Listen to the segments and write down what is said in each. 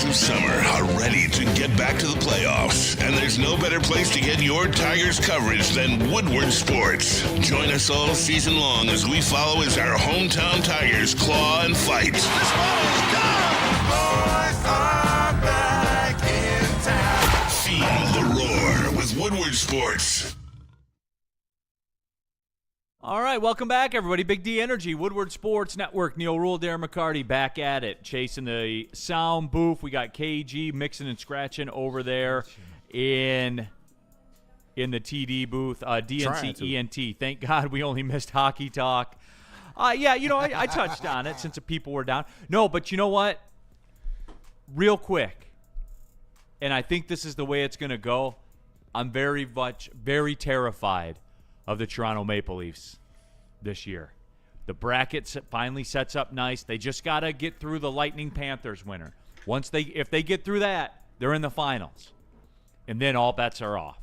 Tigers of summer are ready to get back to the playoffs, and there's no better place to get your Tigers coverage than Woodward Sports. Join us all season long as we follow as our hometown Tigers claw and fight. This ball is gone! Boys are back in town. Feel the roar with Woodward Sports. All right, welcome back, everybody. Big D Energy, Woodward Sports Network. Neil Rule, Darren McCarty back at it, chasing the sound booth. We got KG mixing and scratching over there in the TD booth. DNC ENT. Thank God we only missed hockey talk. I touched on it since the people were down. No, but you know what? Real quick, and I think this is the way it's going to go. I'm very terrified of the Toronto Maple Leafs this year. The bracket finally sets up nice. They just got to get through the Lightning Panthers winner. If they get through that, they're in the finals. And then all bets are off.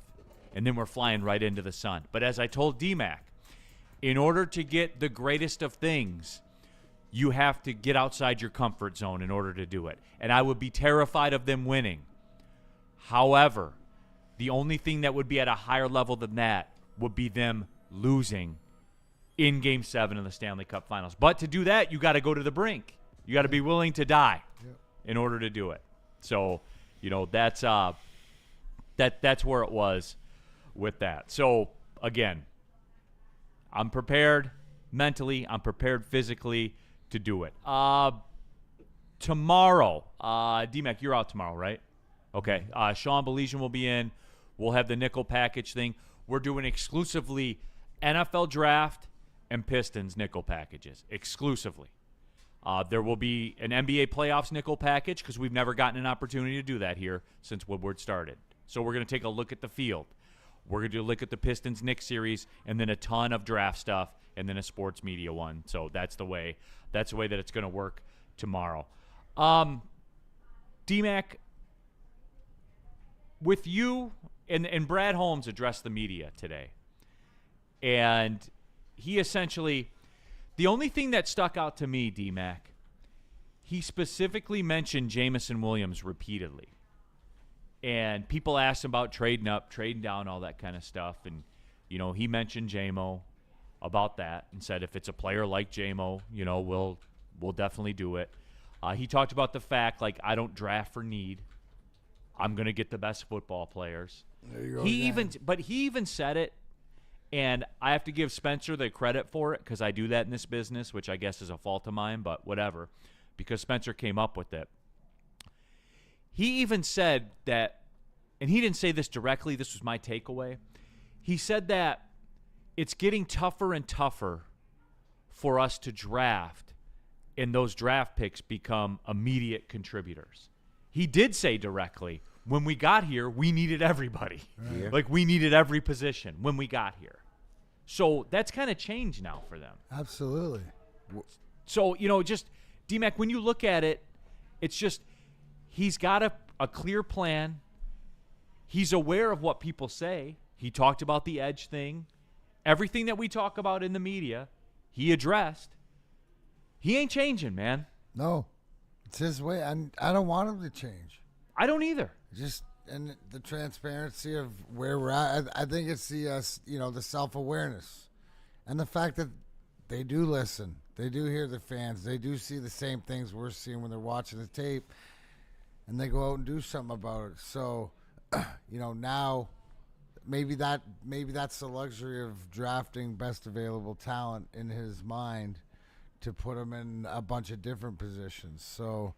And then we're flying right into the sun. But as I told DMAC, in order to get the greatest of things, you have to get outside your comfort zone in order to do it. And I would be terrified of them winning. However, the only thing that would be at a higher level than that would be them losing in Game 7 of the Stanley Cup Finals. But to do that, you got to go to the brink. You got to be willing to die in order to do it. So, that's where it was with that. So, again, I'm prepared mentally. I'm prepared physically to do it. Tomorrow, DMAC, you're out tomorrow, right? Okay. Sean Belizean will be in. We'll have the nickel package thing. We're doing exclusively NFL draft and Pistons nickel packages, exclusively. There will be an NBA playoffs nickel package because we've never gotten an opportunity to do that here since Woodward started. So we're going to take a look at the field. We're going to look at the Pistons Knicks series and then a ton of draft stuff and then a sports media one. So that's the way that it's going to work tomorrow. DMAC, with you and Brad Holmes addressed the media today. And he essentially, the only thing that stuck out to me, DMAC, he specifically mentioned Jamison Williams repeatedly. And people asked him about trading up, trading down, all that kind of stuff. And, he mentioned JMO about that and said if it's a player like JMO, we'll definitely do it. He talked about the fact, I don't draft for need. I'm going to get the best football players. There you go. He even said it, and I have to give Spencer the credit for it because I do that in this business, which I guess is a fault of mine, but whatever, because Spencer came up with it. He even said that, and he didn't say this directly, this was my takeaway. He said that it's getting tougher and tougher for us to draft, and those draft picks become immediate contributors. He did say directly, when we got here, we needed everybody. Yeah. We needed every position when we got here. So that's kind of changed now for them. Absolutely. So, just, DMAC, when you look at it, it's just he's got a clear plan. He's aware of what people say. He talked about the edge thing. Everything that we talk about in the media, he addressed. He ain't changing, man. No. It's his way. I don't want him to change. I don't either. And the transparency of where we're at. I think it's the self-awareness and the fact that they do listen. They do hear the fans. They do see the same things we're seeing when they're watching the tape, and they go out and do something about it. So, now maybe that's the luxury of drafting best available talent in his mind to put him in a bunch of different positions. So,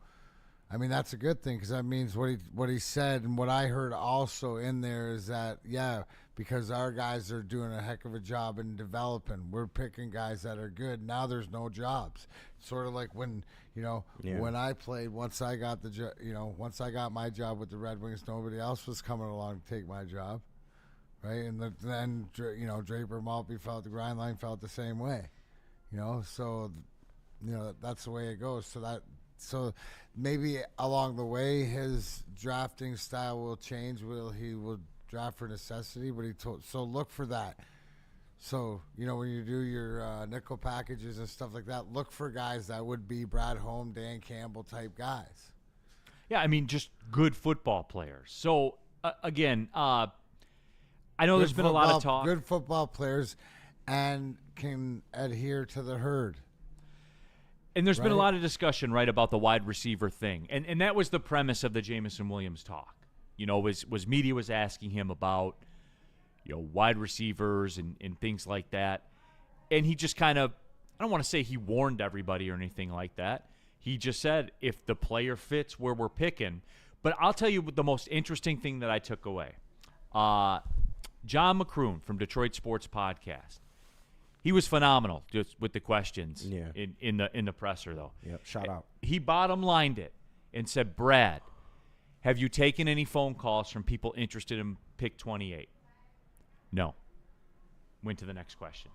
that's a good thing because that means what he said and what I heard also in there is that, because our guys are doing a heck of a job in developing. We're picking guys that are good. Now there's no jobs. Sort of like when, when I played, once I got once I got my job with the Red Wings, nobody else was coming along to take my job. Right. And then Draper Maltby felt the grind line felt the same way, so, that's the way it goes. So maybe along the way his drafting style will change. He will draft for necessity, but so look for that. So, when you do your nickel packages and stuff like that, look for guys that would be Brad Holm, Dan Campbell type guys. Yeah, I mean, just good football players. So, again, I know there's been a lot of talk. Good football players and can adhere to the herd. And there's been a lot of discussion, right, about the wide receiver thing. And that was the premise of the Jamison Williams talk. Was media was asking him about, wide receivers and things like that. And he just kind of, I don't want to say he warned everybody or anything like that. He just said, if the player fits where we're picking. But I'll tell you the most interesting thing that I took away. John McCroon from Detroit Sports Podcast. He was phenomenal just with the questions in the presser, though. Yep, shout out. He bottom lined it and said, Brad, have you taken any phone calls from people interested in pick 28? No. Went to the next question.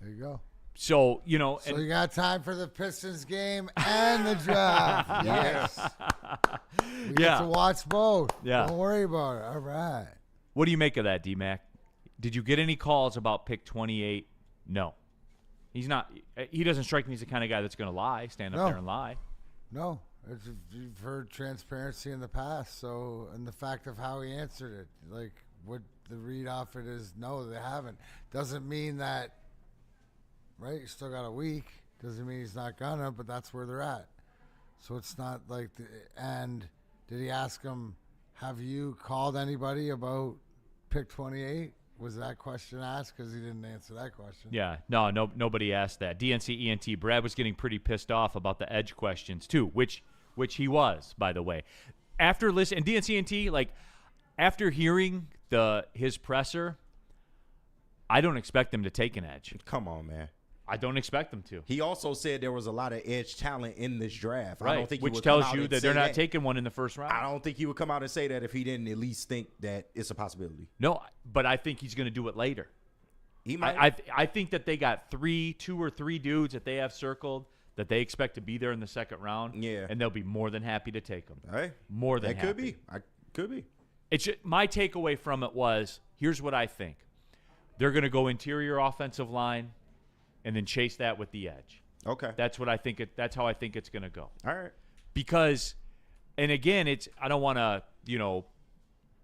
There you go. So, So you got time for the Pistons game and the draft. Yes. We get to watch both. Yeah. Don't worry about it. All right. What do you make of that, D-Mac? Did you get any calls about pick 28? No. He's not. He doesn't strike me as the kind of guy that's going to lie, stand up there and lie. No. You've heard transparency in the past, and the fact of how he answered it. Like, what the read off it is, no, they haven't. Doesn't mean that, right, you still got a week. Doesn't mean he's not gonna, but that's where they're at. So it's not like, and did he ask him, have you called anybody about pick 28? Was that question asked? Because he didn't answer that question. Yeah, no, nobody asked that. DNC ENT, Brad was getting pretty pissed off about the edge questions too, which he was, by the way. After listening, and DNC ENT, like, after hearing his presser, I don't expect them to take an edge. Come on, man. I don't expect them to. He also said there was a lot of edge talent in this draft. Right, I don't think which he would tells come out you and that say they're not taking one in the first round. I don't think he would come out and say that if he didn't at least think that it's a possibility. No, but I think he's going to do it later. He might. I think that they got two or three dudes that they have circled that they expect to be there in the second round. Yeah. And they'll be more than happy to take them. Hey, more than happy. Could be. Could be. My takeaway from it was, here's what I think. They're going to go interior offensive line and then chase that with the edge. Okay. That's what I think. That's how I think it's going to go. All right. Because, and again, I don't want to,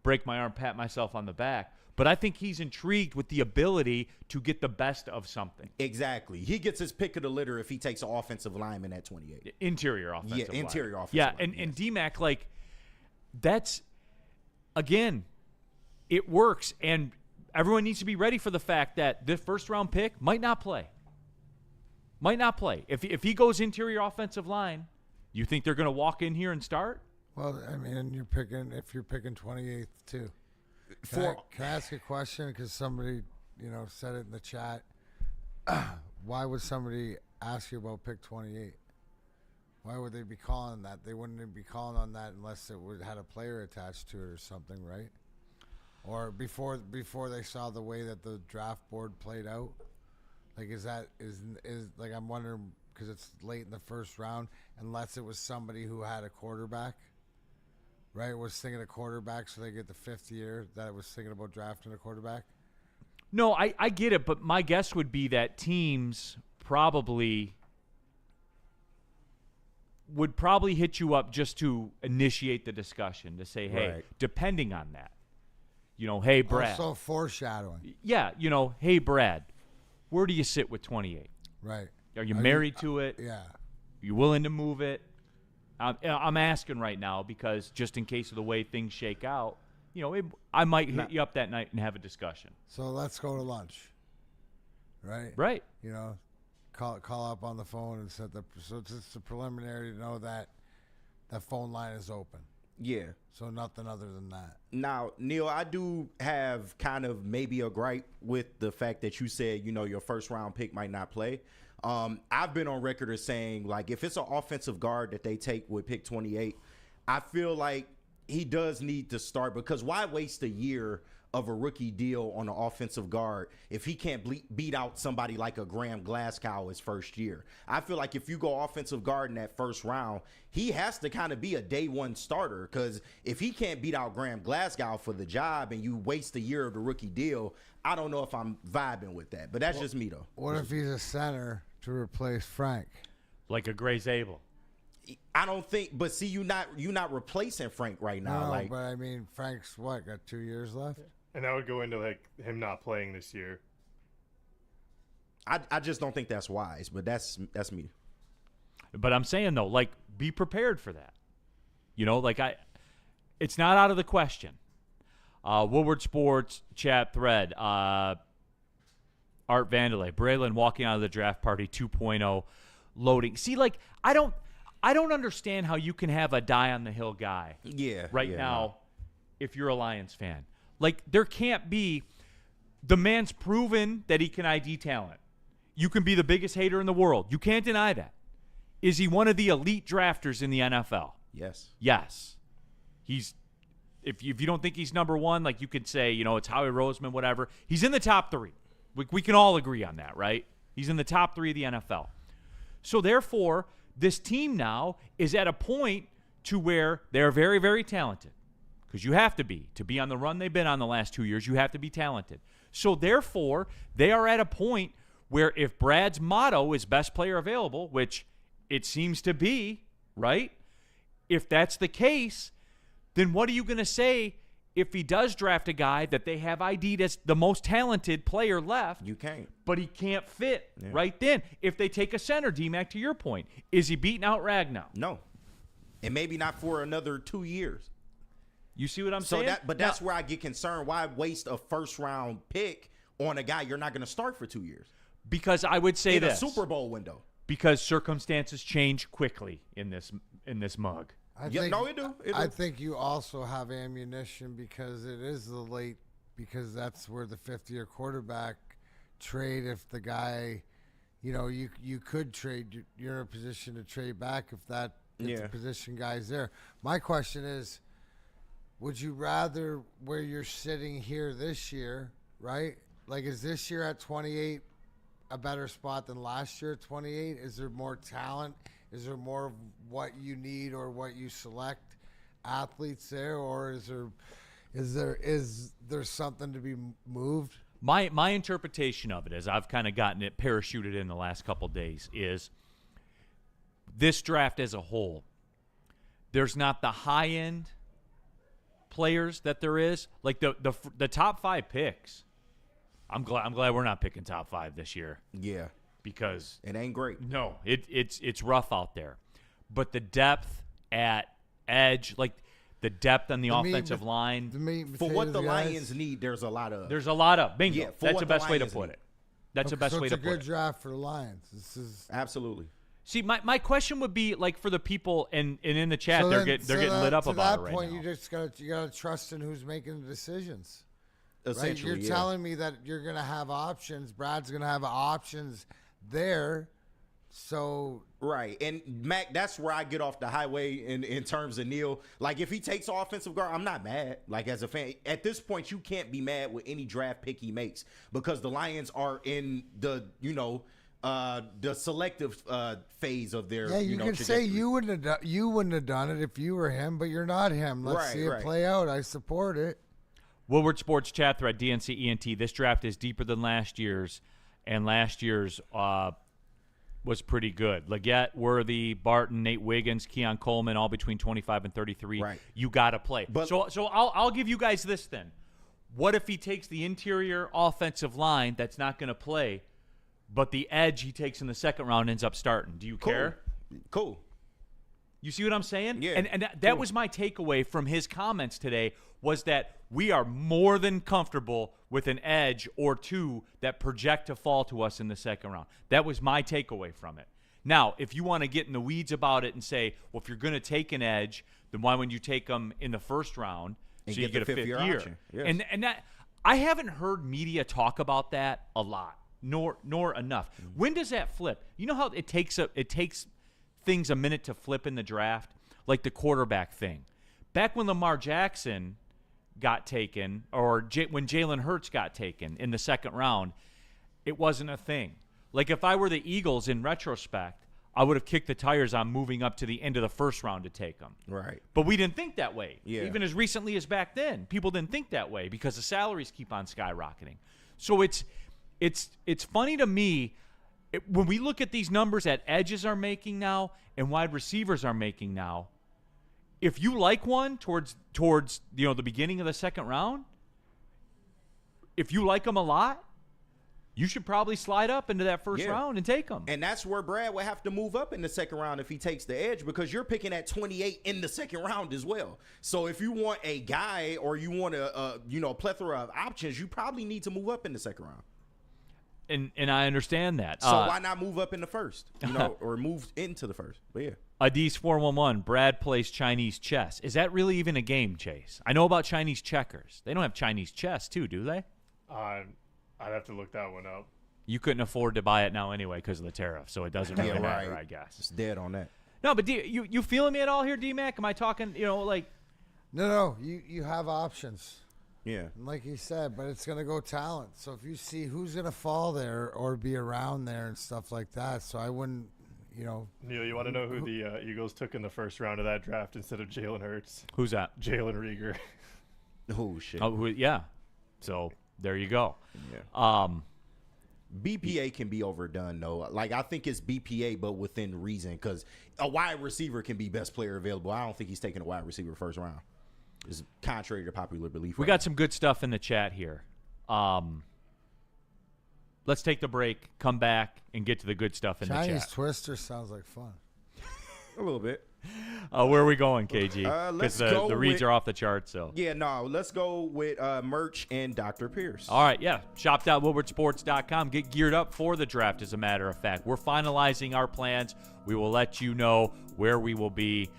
break my arm, pat myself on the back, but I think he's intrigued with the ability to get the best of something. Exactly. He gets his pick of the litter if he takes an offensive lineman at 28. Interior offensive line. Yeah, interior offensive line. line. And D-Mac, like, that's, again, it works. And everyone needs to be ready for the fact that the first-round pick might not play. Might not play. If he goes interior offensive line, you think they're going to walk in here and start? Well, I mean, if you're picking 28th too. Can I ask a question? Because somebody, said it in the chat. Why would somebody ask you about pick 28? Why would they be calling that? They wouldn't be calling on that unless it had a player attached to it or something, right? Or before they saw the way that the draft board played out. Like, is like, I'm wondering, because it's late in the first round, unless it was somebody who had a quarterback, right? Was thinking a quarterback, so they get the fifth year that it was thinking about drafting a quarterback. No, I get it, but my guess would be that teams would probably hit you up just to initiate the discussion, to say, hey, right. Depending on that, hey, Brad. Also foreshadowing. Yeah, hey, Brad, where do you sit with 28? Right. Are you married to it? Yeah. Are you willing to move it? I'm asking right now because just in case of the way things shake out, I might hit you up that night and have a discussion. So let's go to lunch. Right? Right. Call up on the phone and so it's just a preliminary to know that that phone line is open. Yeah. So nothing other than that. Now, Neil, I do have kind of maybe a gripe with the fact that you said, your first round pick might not play. I've been on record as saying, like, if it's an offensive guard that they take with pick 28, I feel like he does need to start, because why waste a year of a rookie deal on an offensive guard if he can't beat out somebody like a Graham Glasgow his first year? I feel like if you go offensive guard in that first round, he has to kind of be a day one starter, because if he can't beat out Graham Glasgow for the job and you waste a year of the rookie deal, I don't know if I'm vibing with that. But that's just me, though. What if he's a center to replace Frank? Like a Gray Zabel. I don't think. But see, you not replacing Frank right now. No, like, but I mean, Frank's got 2 years left. And that would go into like him not playing this year. I just don't think that's wise. But that's me. But I'm saying though, like, be prepared for that. You know, like it's not out of the question. Woodward Sports chat thread. Art Vandelay, Braylon walking out of the draft party 2.0, loading. See, like, I don't understand how you can have a die on the hill guy. Yeah. Right yeah, now, no. if you're a Lions fan, like, there can't be. The man's proven that he can ID talent. You can be the biggest hater in the world. You can't deny that. Is he one of the elite drafters in the NFL? Yes. Yes. He's if you don't think he's number one, like, you could say, you know, it's Howie Roseman, whatever. He's in the top 3. We can all agree on that, right? He's in the top 3 of the NFL. So therefore, this team now is at a point to where they're very, very talented. Because you have to be on the run they've been on the last 2 years, you have to be talented. So therefore, they are at a point where if Brad's motto is best player available, which it seems to be, right? If that's the case, then what are you going to say if he does draft a guy that they have ID'd as the most talented player left? You can't. But he can't fit right then. If they take a center, D-Mac, to your point, is he beating out Ragnow? No. And maybe not for another 2 years. You see what I'm saying? That's where I get concerned. Why waste a first-round pick on a guy you're not going to start for 2 years? Because I would say in this. a Super Bowl window. Because circumstances change quickly in this mug. I think you also have ammunition because it is the late, because that's where the fifth-year quarterback trade, if the guy, you know, you could trade, you're in a position to trade back if the position guy's there. My question is, would you rather where you're sitting here this year, right? Like, is this year at 28 a better spot than last year at 28? Is there more talent? Is there more of what you need or what you select athletes there, or is there something to be moved? My interpretation of it, as I've kind of gotten it parachuted in the last couple of days, is this draft as a whole, there's not the high end players that there is, like the top 5 picks. I'm glad we're not picking top 5 this year. Yeah. Because it ain't great. No, it's rough out there. But the depth at edge, like the depth on the offensive line, for what the Lions need, there's a lot of. Bingo. Yeah, that's the best way to put it. That's the best way to put it. It's a good draft for the Lions. This is absolutely. See, my question would be, like, for the people and in the chat, they're getting lit up about it right now. To that point, you gotta trust in who's making the decisions. Essentially, right? You're telling me that you're gonna have options. Brad's gonna have options there. So right, and Mac, that's where I get off the highway in terms of Neil. Like, if he takes offensive guard, I'm not mad. Like, as a fan, at this point, you can't be mad with any draft pick he makes because the Lions are in the the selective phase of their. Yeah, you could say you wouldn't have done it if you were him, but you're not him. Let's see it play out. I support it. Woodward Sports chat thread, DNC ENT. This draft is deeper than last year's, and last year's was pretty good. Leggett, Worthy, Barton, Nate Wiggins, Keon Coleman, all between 25 and 33. Right. You got to play. But, so I'll give you guys this then. What if he takes the interior offensive line that's not going to play, but the edge he takes in the second round ends up starting? Do you care? Cool. You see what I'm saying? Yeah. And that was my takeaway from his comments today, was that we are more than comfortable with an edge or two that project to fall to us in the second round. That was my takeaway from it. Now, if you want to get in the weeds about it and say, well, if you're going to take an edge, then why wouldn't you take them in the first round and so you get a fifth year? Yes. And that, I haven't heard media talk about that a lot, nor enough. Mm-hmm. When does that flip? You know how it takes things a minute to flip in the draft, like the quarterback thing. Back when Lamar Jackson got taken, or when Jalen Hurts got taken in the second round, it wasn't a thing. Like, if I were the Eagles in retrospect, I would have kicked the tires on moving up to the end of the first round to take them. Right. But we didn't think that way. Yeah. Even as recently as back then, people didn't think that way because the salaries keep on skyrocketing. So it's funny to me when we look at these numbers that edges are making now and wide receivers are making now, if you like one towards the beginning of the second round, if you like them a lot, you should probably slide up into that first round and take them. And that's where Brad would have to move up in the second round if he takes the edge, because you're picking at 28 in the second round as well. So if you want a guy or you want a plethora of options, you probably need to move up in the second round. And I understand that. So why not move up in the first, or move into the first? But yeah. Adis 411, Brad plays Chinese chess. Is that really even a game, Chase? I know about Chinese checkers. They don't have Chinese chess too, do they? I'd have to look that one up. You couldn't afford to buy it now anyway because of the tariff, so it doesn't really matter, I guess. It's dead on that. No, but you feeling me at all here, D-Mac? Am I talking, like... No, you have options. Yeah. And like you said, but it's going to go talent. So if you see who's going to fall there or be around there and stuff like that, so I wouldn't, Neil, you want to know who the Eagles took in the first round of that draft instead of Jalen Hurts? Who's that? Jalen Reagor. Oh, shit. Oh, yeah. So there you go. Yeah. BPA can be overdone, though. Like, I think it's BPA, but within reason, because a wide receiver can be best player available. I don't think he's taking a wide receiver first round. It's contrary to popular belief. We got some good stuff in the chat here. Let's take the break, come back, and get to the good stuff in the chat. Chinese Twister sounds like fun. A little bit. Where are we going, KG? Let's Because go the reads with- are off the chart. So Yeah, no, let's go with merch and Dr. Pierce. all right, yeah. Shop.woodwardsports.com. Get geared up for the draft, as a matter of fact. We're finalizing our plans. We will let you know where we will be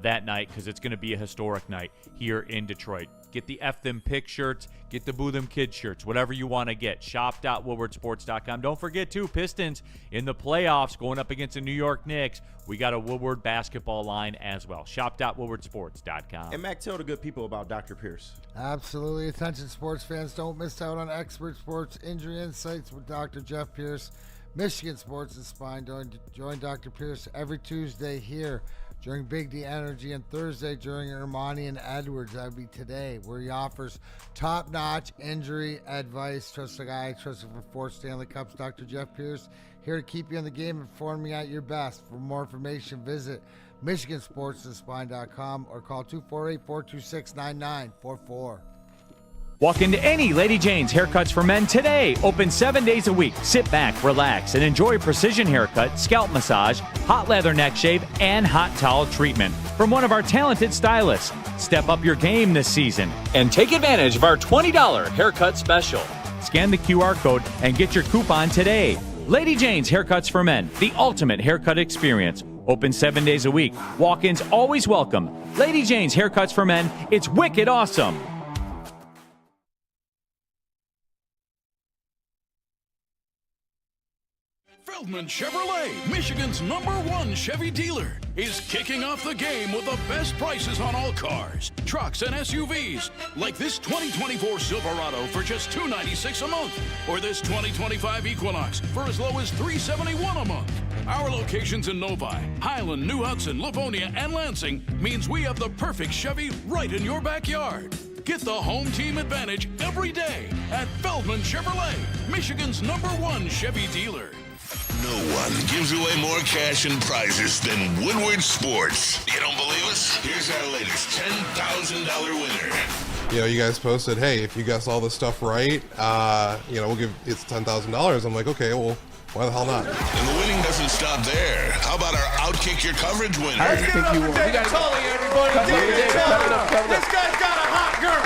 that night, because it's going to be a historic night here in Detroit. Get the F Them Pick shirts. Get the Boo Them Kid shirts. Whatever you want to get. Shop.woodwardsports.com. Don't forget, too, Pistons in the playoffs going up against the New York Knicks. We got a Woodward basketball line as well. Shop.woodwardsports.com. And Mac, tell the good people about Dr. Pierce. Absolutely. Attention sports fans, don't miss out on expert sports injury insights with Dr. Jeff Pierce, Michigan Sports and Spine. Join Dr. Pierce every Tuesday here during Big D Energy, and Thursday during Ermanni and Edwards. That would be today, where he offers top-notch injury advice. Trust the guy, trusted for 4 Stanley Cups, Dr. Jeff Pierce, here to keep you in the game, informing you at your best. For more information, visit MichiganSportsandSpine.com or call 248-426-9944. Walk into any Lady Jane's Haircuts for Men today. Open 7 days a week. Sit back, relax, and enjoy precision haircut, scalp massage, hot leather neck shave, and hot towel treatment from one of our talented stylists. Step up your game this season and take advantage of our $20 haircut special. Scan the QR code and get your coupon today. Lady Jane's Haircuts for Men, the ultimate haircut experience. Open 7 days a week. Walk-ins always welcome. Lady Jane's Haircuts for Men. It's wicked awesome. Feldman Chevrolet, Michigan's #1 Chevy dealer, is kicking off the game with the best prices on all cars, trucks, and SUVs, like this 2024 Silverado for just $296 a month, or this 2025 Equinox for as low as $371 a month. Our locations in Novi, Highland, New Hudson, Livonia, and Lansing means we have the perfect Chevy right in your backyard. Get the home team advantage every day at Feldman Chevrolet, Michigan's #1 Chevy dealer. No one gives away more cash and prizes than Woodward Sports. You don't believe us? Here's our latest $10,000 winner. You guys posted, hey, if you guess all this stuff right, we'll give it's $10,000. I'm like, okay, well, why the hell not? And the winning doesn't stop there. How about our Outkick Your Coverage winner? Let's give it up for David Tully, everybody. David Tully. This guy's got a hot girl.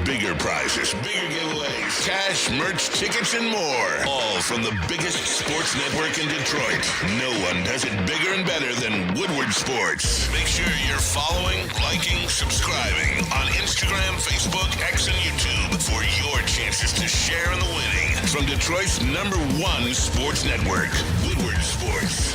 Bigger prizes, bigger giveaways, cash, merch, tickets, and more. All from the biggest sports network in Detroit. No one does it bigger and better than Woodward Sports. Make sure you're following, liking, subscribing on Instagram, Facebook, X, and YouTube for your chances to share in the winning. From Detroit's #1 sports network, Woodward Sports.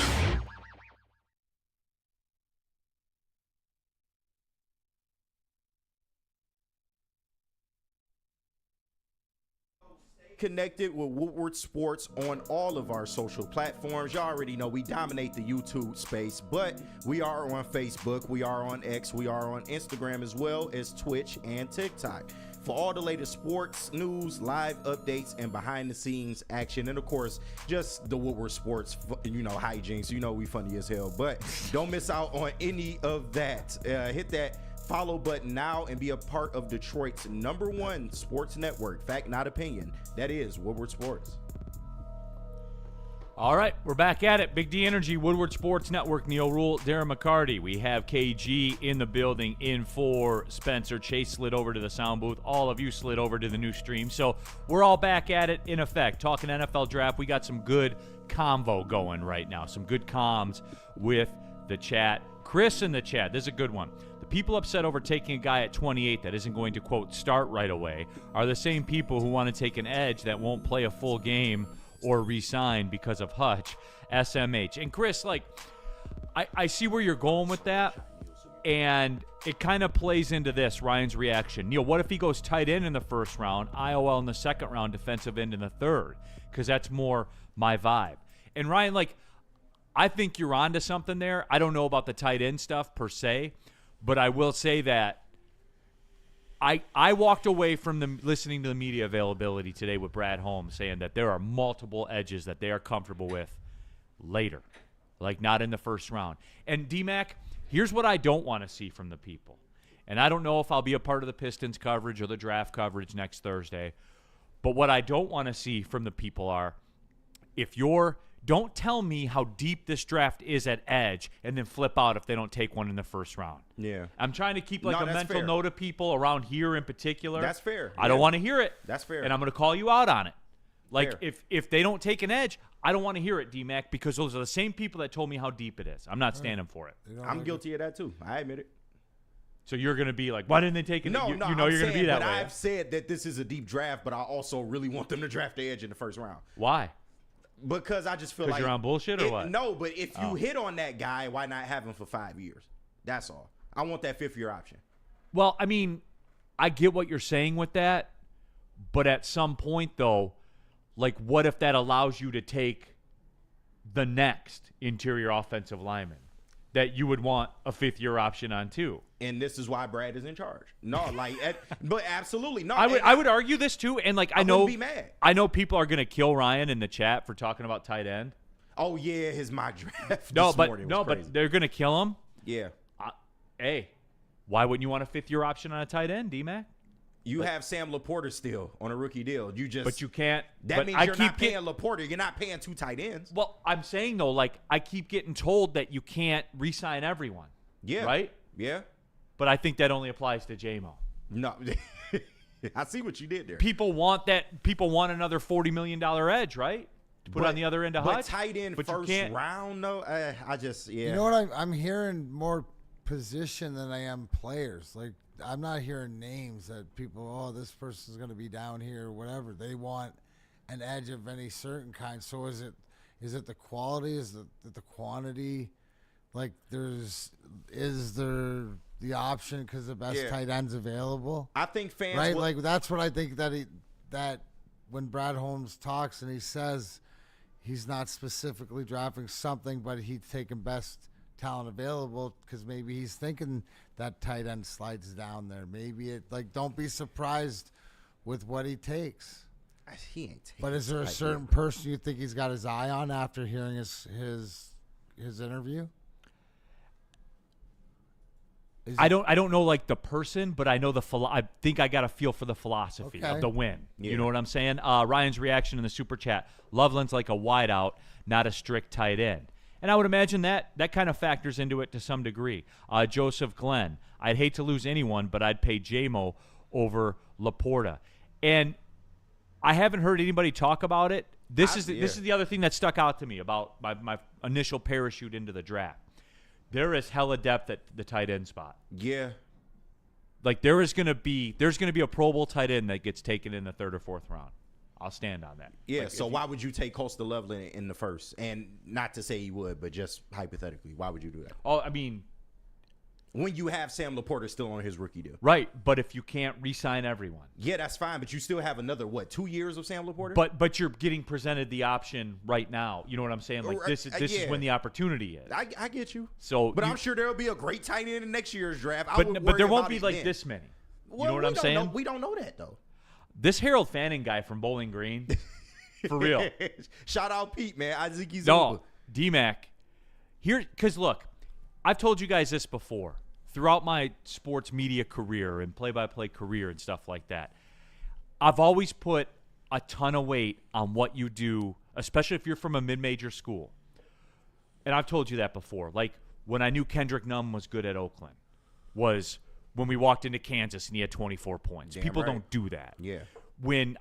Connected with Woodward Sports on all of our social platforms. You already know we dominate the YouTube space, but we are on Facebook, we are on X, we are on Instagram, as well as Twitch and TikTok. for all the latest sports news, live updates, and behind-the-scenes action. And, of course, just the Woodward Sports, hijinks. We funny as hell. But don't miss out on any of that. Hit that follow button now and be a part of Detroit's #1 sports network. Fact, not opinion. That is Woodward Sports. All right, we're back at it. Big D Energy, Woodward Sports Network, Neil Rule, Darren McCarty. We have KG in the building in for Spencer. Chase slid over to the sound booth. All of you slid over to the new stream. So we're all back at it in effect. Talking NFL draft. We got some good convo going right now. Some good comms with the chat. Chris in the chat. This is a good one. The people upset over taking a guy at 28 that isn't going to, quote, start right away are the same people who want to take an edge that won't play a full game or resign because of Hutch, SMH. And Chris, I see where you're going with that, and it kind of plays into this, Ryan's reaction. Neil, what if he goes tight end in the first round, IOL in the second round, defensive end in the third? Because that's more my vibe. And Ryan, I think you're onto something there. I don't know about the tight end stuff per se, but I will say that I walked away from listening to the media availability today with Brad Holmes saying that there are multiple edges that they are comfortable with later, not in the first round. And D-Mac, here's what I don't want to see from the people. And I don't know if I'll be a part of the Pistons coverage or the draft coverage next Thursday, but what I don't want to see from the people are, don't tell me how deep this draft is at edge and then flip out if they don't take one in the first round. Yeah. I'm trying to keep a mental note of people around here in particular. That's fair. I don't want to hear it. That's fair. And I'm going to call you out on it. Fair. If they don't take an edge, I don't want to hear it, D-Mac, because those are the same people that told me how deep it is. I'm not standing for it. I'm guilty of that too. I admit it. So you're going to be like, why didn't they take it? No, you're I'm going to be that but way. I've said that this is a deep draft, but I also really want them to draft the edge in the first round. Why? Because I just feel like you're on bullshit or what? No, but if you hit on that guy, why not have him for 5 years? That's all. I want that 5th-year option. Well, I mean, I get what you're saying with that, but at some point, though, what if that allows you to take the next interior offensive lineman that you would want a 5th-year option on too? And this is why Brad is in charge. No, but absolutely no. I would argue this too, and I know be mad. I know people are gonna kill Ryan in the chat for talking about tight end. Oh yeah, his mock draft. But they're gonna kill him. Yeah. Hey, why wouldn't you want a 5th-year option on a tight end, D-Mac? You have Sam Laporta still on a rookie deal. But you can't. That means you're not paying Laporta. You're not paying 2 tight ends. Well, I'm saying though, I keep getting told that you can't re-sign everyone. Yeah. Right. Yeah. But I think that only applies to J-Mo. No. I see what you did there. People want that. People want another $40 million edge, right? To put on the other end of Hutch. But tight end first round, though, I just, yeah. You know what? I'm hearing more position than I am players. I'm not hearing names that people, this person's going to be down here or whatever. They want an edge of any certain kind. So is it the quality? Is it the quantity? Is there the option because the best tight end's available? I think fans right. That's what I think that when Brad Holmes talks and he says he's not specifically drafting something, but he's taking best talent available because maybe he's thinking that tight end slides down there. Maybe it don't be surprised with what he takes. He ain't taking. But is there a certain person you think he's got his eye on after hearing his interview? I don't know the person, but I know I think I got a feel for the philosophy of the win. Yeah. You know what I'm saying? Ryan's reaction in the super chat: Loveland's like a wideout, not a strict tight end. And I would imagine that kind of factors into it to some degree. Joseph Glenn: I'd hate to lose anyone, but I'd pay J-Mo over Laporta. And I haven't heard anybody talk about it. This is the other thing that stuck out to me about my initial parachute into the draft. There is hella depth at the tight end spot. Yeah. there's gonna be a Pro Bowl tight end that gets taken in the 3rd or 4th round. I'll stand on that. Yeah, so why would you take Costa Loveland in the first? And not to say you would, but just hypothetically, why would you do that? Oh, I mean, when you have Sam Laporta still on his rookie deal. Right, but if you can't re-sign everyone. Yeah, that's fine, but you still have another, 2 years of Sam Laporta? But you're getting presented the option right now. You know what I'm saying? This is when the opportunity is. I get you. So, but I'm sure there'll be a great tight end in next year's draft. But there won't be this many. You know what I'm saying? We don't know that, though. This Harold Fanning guy from Bowling Green, for real. Shout out Pete, man. Isaac No, D-Mac. Here, because look, I've told you guys this before. Throughout my sports media career and play-by-play career and stuff like that, I've always put a ton of weight on what you do, especially if you're from a mid-major school. And I've told you that before. Like, when I knew Kendrick Nunn was good at Oakland was when we walked into Kansas and he had 24 points. Damn People right. don't do that. Yeah.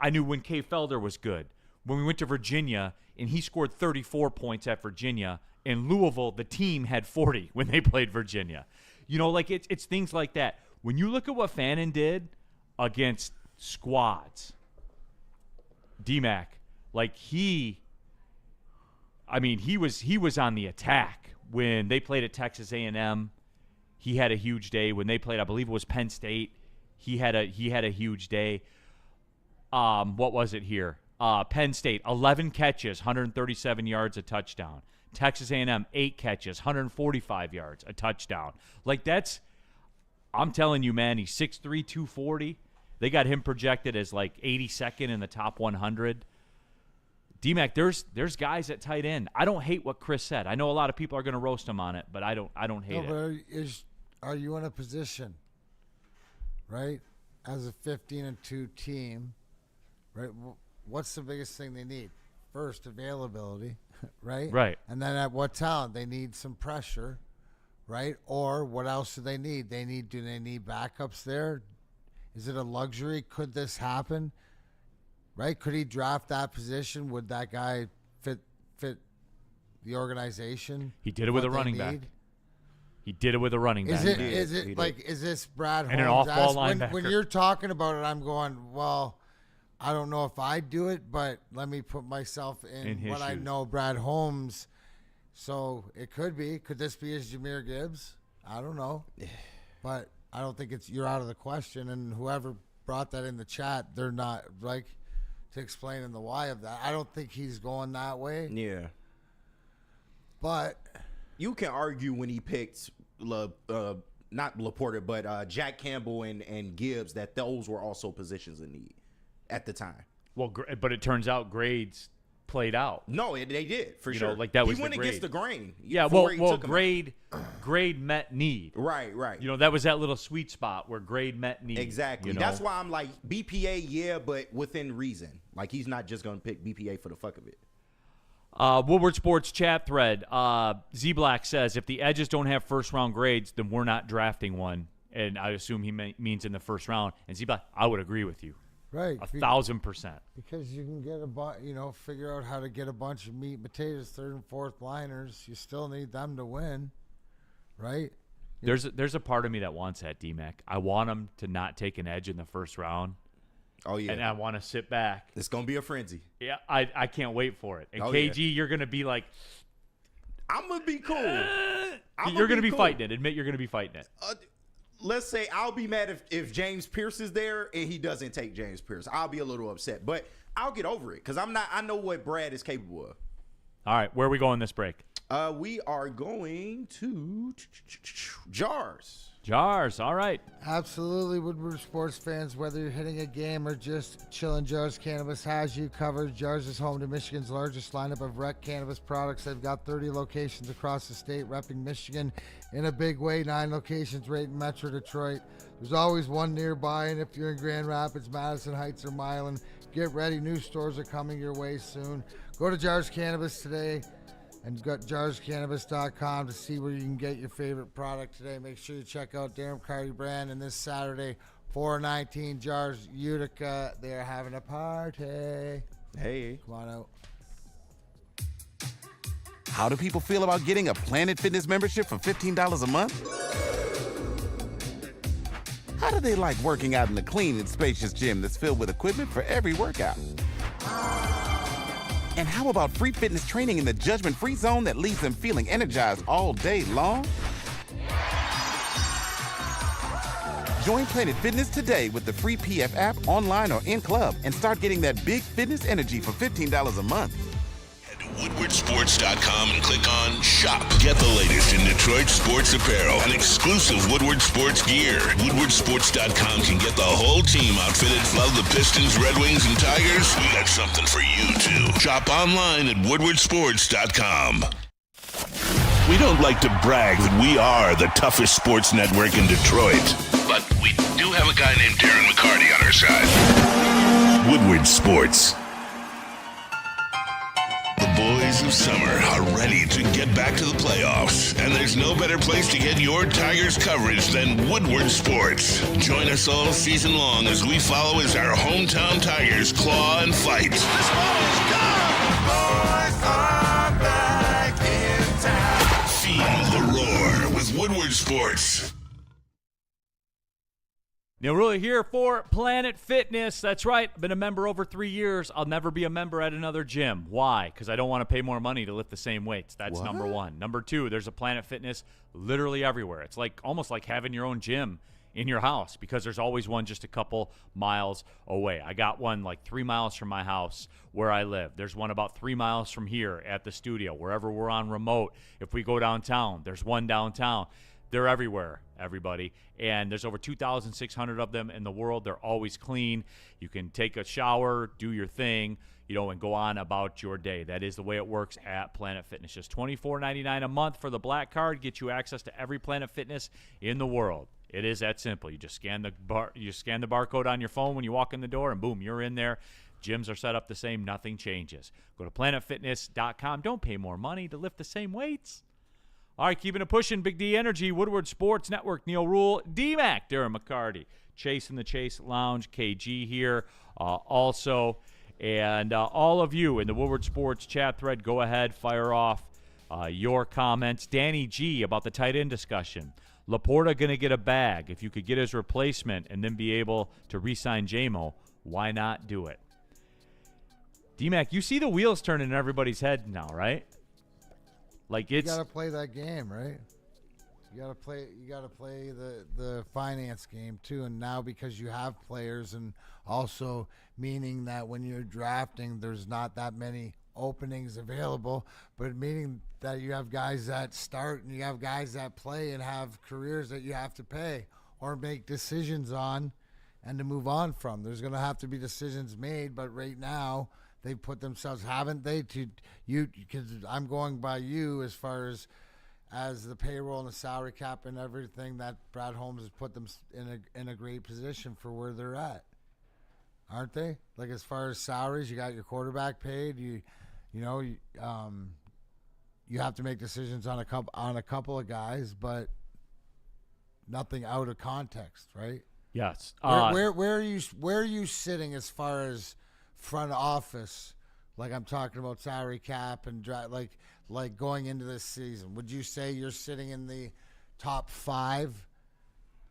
I knew when Kay Felder was good. When we went to Virginia and he scored 34 points at Virginia, in Louisville, the team had 40 when they played Virginia. You know, like it's things like that. When you look at what Fannin did against squads, D-Mac, like he was on the attack when they played at Texas A&M. He had a huge day when they played. I believe it was Penn State. He had a huge day. What was it here? Penn State, 11 catches, 137 yards, a touchdown. Texas A&M, 8 catches, 145 yards, a touchdown. Like I'm telling you, man, he's 6'3", 240. They got him projected as like 82nd in the top 100. D-Mac, there's guys at tight end. I don't hate what Chris said. I know a lot of people are going to roast him on it, but I don't hate it. But are you in a position, right, as a 15-2 team, right? What's the biggest thing they need? First, availability, right? Right. And then at what talent? They need some pressure, right? Or what else do they need? Do they need backups there? Is it a luxury? Could this happen? Right? Could he draft that position? Would that guy fit the organization? He did it with a running back. He did it with a running back. Is this Brad Holmes? And an off-ball linebacker. When you're talking about it, I'm going, well, I don't know if I do it, but let me put myself in his what I shoes. know Brad Holmes. So it could be. Could this be his Jahmyr Gibbs? I don't know. But I don't think you're out of the question. And whoever brought that in the chat, they're not like to explain in the why of that. I don't think he's going that way. Yeah. But You can argue when he picked not Laporta, but Jack Campbell and Gibbs that those were also positions in need at the time. Well, but it turns out grades played out. No, they did for You sure. know, like that was he went the against grade. the grain. Yeah, for where he well, took him. grade met need. Right. You know, that was that little sweet spot where grade met need. Exactly. You know? That's why I'm like BPA, yeah, but within reason. Like he's not just gonna pick BPA for the fuck of it. Woodward Sports chat thread. Z Black says if the edges don't have first round grades, then we're not drafting one. And I assume he means in the first round. And Z Black, I would agree with you. right. 1,000%. Because you can get figure out how to get a bunch of meat and potatoes, third and fourth liners. You still need them to win, right? There's a part of me that wants that, D-Mac. I want him to not take an edge in the first round. Oh yeah. And I want to sit back. It's gonna be a frenzy. Yeah, I can't wait for it. And Oh, KG, yeah. you're going to be like, I'm gonna be cool. you're going to be fighting it. Admit you're going to be fighting it. Let's say I'll be mad if James Pierce is there and he doesn't take James Pierce. I'll be a little upset, but I'll get over it because I know what Brad is capable of. All right, where are we going this break? We are going to Jars. Jars, all right. Absolutely, Woodward sports fans, whether you're hitting a game or just chilling, Jars Cannabis has you covered. Jars is home to Michigan's largest lineup of rec cannabis products. They've got 30 locations across the state, repping Michigan in a big way. 9 locations right in Metro Detroit. There's always one nearby, and if you're in Grand Rapids, Madison Heights, or Milan, get ready. New stores are coming your way soon. Go to Jars Cannabis today. And got jarscannabis.com to see where you can get your favorite product today. Make sure you check out Darren McCarty brand. And this Saturday, 419 Jars Utica. They're having a party. Hey. Come on out. How do people feel about getting a Planet Fitness membership for $15 a month? How do they like working out in a clean and spacious gym that's filled with equipment for every workout? And how about free fitness training in the judgment-free zone that leaves them feeling energized all day long? Join Planet Fitness today with the free PF app, online or in club, and start getting that big fitness energy for $15 a month. Head to WoodwardSports.com and click on Shop. Get the latest in Detroit sports apparel and exclusive Woodward Sports gear. WoodwardSports.com can get the whole team outfitted. Love the Pistons, Red Wings, and Tigers? We got something for you, too. Shop online at WoodwardSports.com. We don't like to brag that we are the toughest sports network in Detroit, but we do have a guy named Darren McCarty on our side. Woodward Sports. The boys of summer are ready to get back to the playoffs, and there's no better place to get your Tigers coverage than Woodward Sports. Join us all season long as we follow as our hometown Tigers claw and fight. This ball is gone. Boys are back in town. Feel the roar with Woodward Sports. Neil Rulli here for Planet Fitness. That's right. I've been a member over 3 years. I'll never be a member at another gym. Why? Because I don't want to pay more money to lift the same weights. That's number one. Number two, there's a Planet Fitness literally everywhere. It's like almost like having your own gym in your house because there's always one just a couple miles away. I got one like 3 miles from my house where I live. There's one about 3 miles from here at the studio. Wherever we're on remote, if we go downtown, there's one downtown. They're everywhere, everybody. And there's over 2,600 of them in the world. They're always clean. You can take a shower, do your thing, and go on about your day. That is the way it works at Planet Fitness. Just $24.99 a month for the black card. Get you access to every Planet Fitness in the world. It is that simple. You just scan the barcode on your phone when you walk in the door, and boom, you're in there. Gyms are set up the same. Nothing changes. Go to planetfitness.com. Don't pay more money to lift the same weights. All right, keeping it pushing, Big D Energy, Woodward Sports Network, Neil Rule, D-Mac, Darren McCarty, Chase in the Chase Lounge, KG here also. And all of you in the Woodward Sports chat thread, go ahead, fire off your comments. Danny G about the tight end discussion. Laporta going to get a bag. If you could get his replacement and then be able to re-sign J-Mo, why not do it? D-Mac, you see the wheels turning in everybody's head now, right? Like You gotta play that game, right? You gotta play the finance game too. And now because you have players, and also meaning that when you're drafting, there's not that many openings available, but meaning that you have guys that start and you have guys that play and have careers that you have to pay or make decisions on and to move on from. There's gonna have to be decisions made, but right now they put themselves, haven't they, to you? Because I'm going by you as far as the payroll and the salary cap and everything, that Brad Holmes has put them in a great position for where they're at, aren't they? Like as far as salaries, you got your quarterback paid. You have to make decisions on a couple of guys, but nothing out of context, right? Yes. Where are you sitting as far as front office? Like I'm talking about salary cap and like going into this season. Would you say you're sitting in the top 5?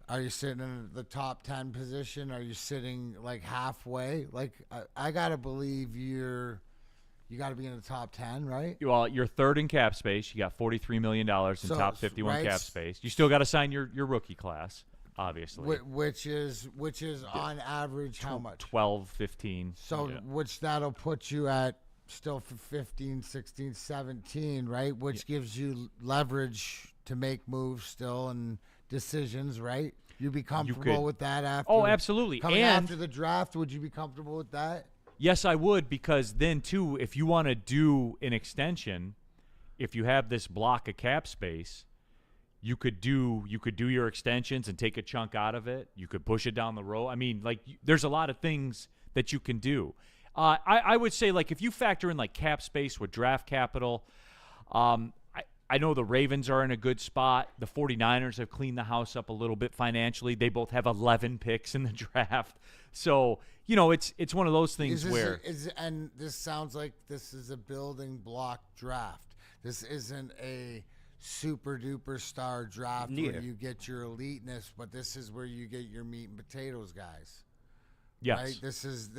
Are you sitting in the top 10 position? Are you sitting like halfway? Like I gotta believe you got to be in the top 10, right? Well, you're third in cap space. You got $43 million in top 51 cap space. You still got to sign your rookie class, obviously. Which is on average how much? 12, 15. So which that'll put you at still for 15, 16, 17, right? Which gives you leverage to make moves still and decisions, right? You'd be comfortable with that after? Oh, absolutely. Coming after the draft, would you be comfortable with that? Yes, I would, because then, too, if you want to do an extension, if you have this block of cap space, you could do your extensions and take a chunk out of it. You could push it down the road. I mean, like, there's a lot of things that you can do. I would say, like, if you factor in, like, cap space with draft capital, I know the Ravens are in a good spot. The 49ers have cleaned the house up a little bit financially. They both have 11 picks in the draft. So, it's one of those things and this sounds like this is a building block draft. This isn't a super duper star draft where you get your eliteness, but this is where you get your meat and potatoes guys. Yes. Right? This is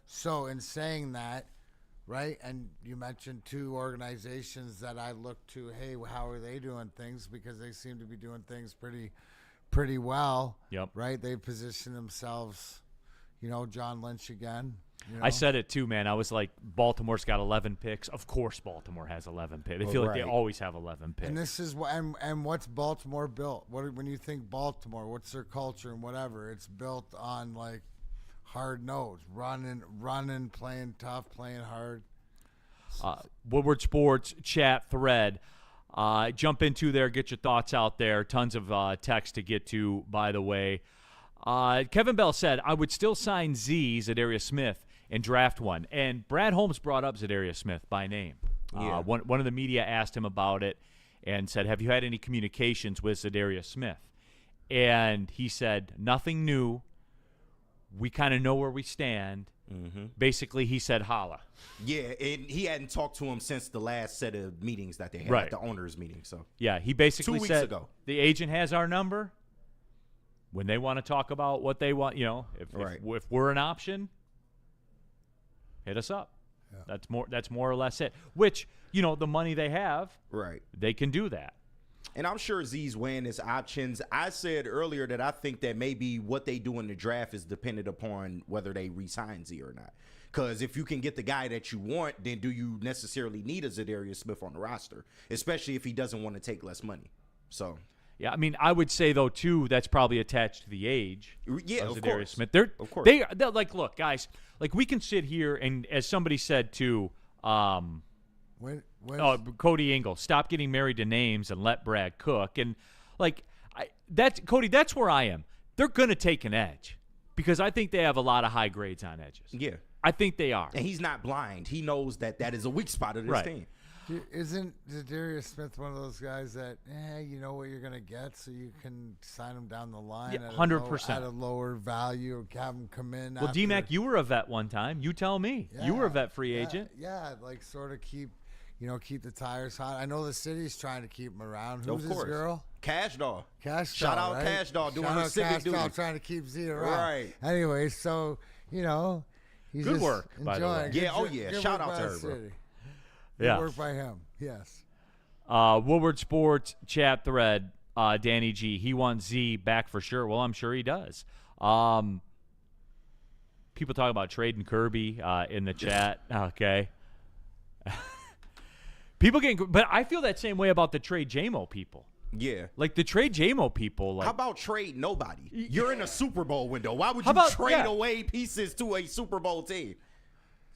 so in saying that, right? And you mentioned 2 organizations that I look to, hey, how are they doing things? Because they seem to be doing things pretty well. Yep. Right? They've positioned themselves, John Lynch again. You I know? said it too, man. I was like, Baltimore's got 11 picks. Of course, Baltimore has 11 picks. I feel like they always have 11 picks. And this is and what's Baltimore built? When you think Baltimore, what's their culture and whatever? It's built on like hard nose, running, playing tough, playing hard. Woodward Sports chat thread. Jump into there, get your thoughts out there. Tons of text to get to, by the way. Kevin Bell said, I would still sign Zadarius Smith and draft one. And Brad Holmes brought up Zadarius Smith by name. Yeah. One of the media asked him about it and said, have you had any communications with Zadarius Smith? And he said, nothing new. We kind of know where we stand. Mm-hmm. Basically, he said, holla. Yeah, and he hadn't talked to him since the last set of meetings that they had, Right. the owners' meeting. So Yeah, he basically 2 weeks said, ago. the agent has our number. When they want to talk about what they want, if we're an option, hit us up. Yeah. That's more or less it. Which, the money they have, right, they can do that. And I'm sure Z's weighing his options. I said earlier that I think that maybe what they do in the draft is dependent upon whether they re-sign Z or not. Because if you can get the guy that you want, then do you necessarily need a Zadarius Smith on the roster, especially if he doesn't want to take less money? So. Yeah, I mean, I would say, though, too, that's probably attached to the age of Zadarius course. Smith. Of course. They're like, look, guys, like we can sit here and, as somebody said, too, Cody Engel, stop getting married to names and let Brad cook. And, like, Cody, that's where I am. They're going to take an edge because I think they have a lot of high grades on edges. Yeah. I think they are. And he's not blind. He knows that is a weak spot of this team. Isn't Zadarius Smith one of those guys that, you know what you're going to get, so you can sign him down the line 100%. At a lower value, or have him come in? Well, D-Mac, you were a vet one time. You tell me. You were a vet free agent. Yeah, like sort of keep the tires hot. I know the city's trying to keep him around. Who's Of this course. girl? Cash Doll. Shout out Cash Doll doing her civic duty. Trying to keep Z around. Right. Anyway, so, he's Good just work, by the way. enjoying. Yeah, Good shout work out to by her, the bro. city. Yeah. Good work by him. Yes. Woodward Sports chat thread, Danny G. He wants Z back for sure. Well, I'm sure he does. People talk about trading Kirby in the chat. Okay. But I feel that same way about the trade JMO people. Yeah. Like the trade JMO people. Like, how about trade nobody? You're in a Super Bowl window. Why would How you about- trade yeah. away pieces to a Super Bowl team?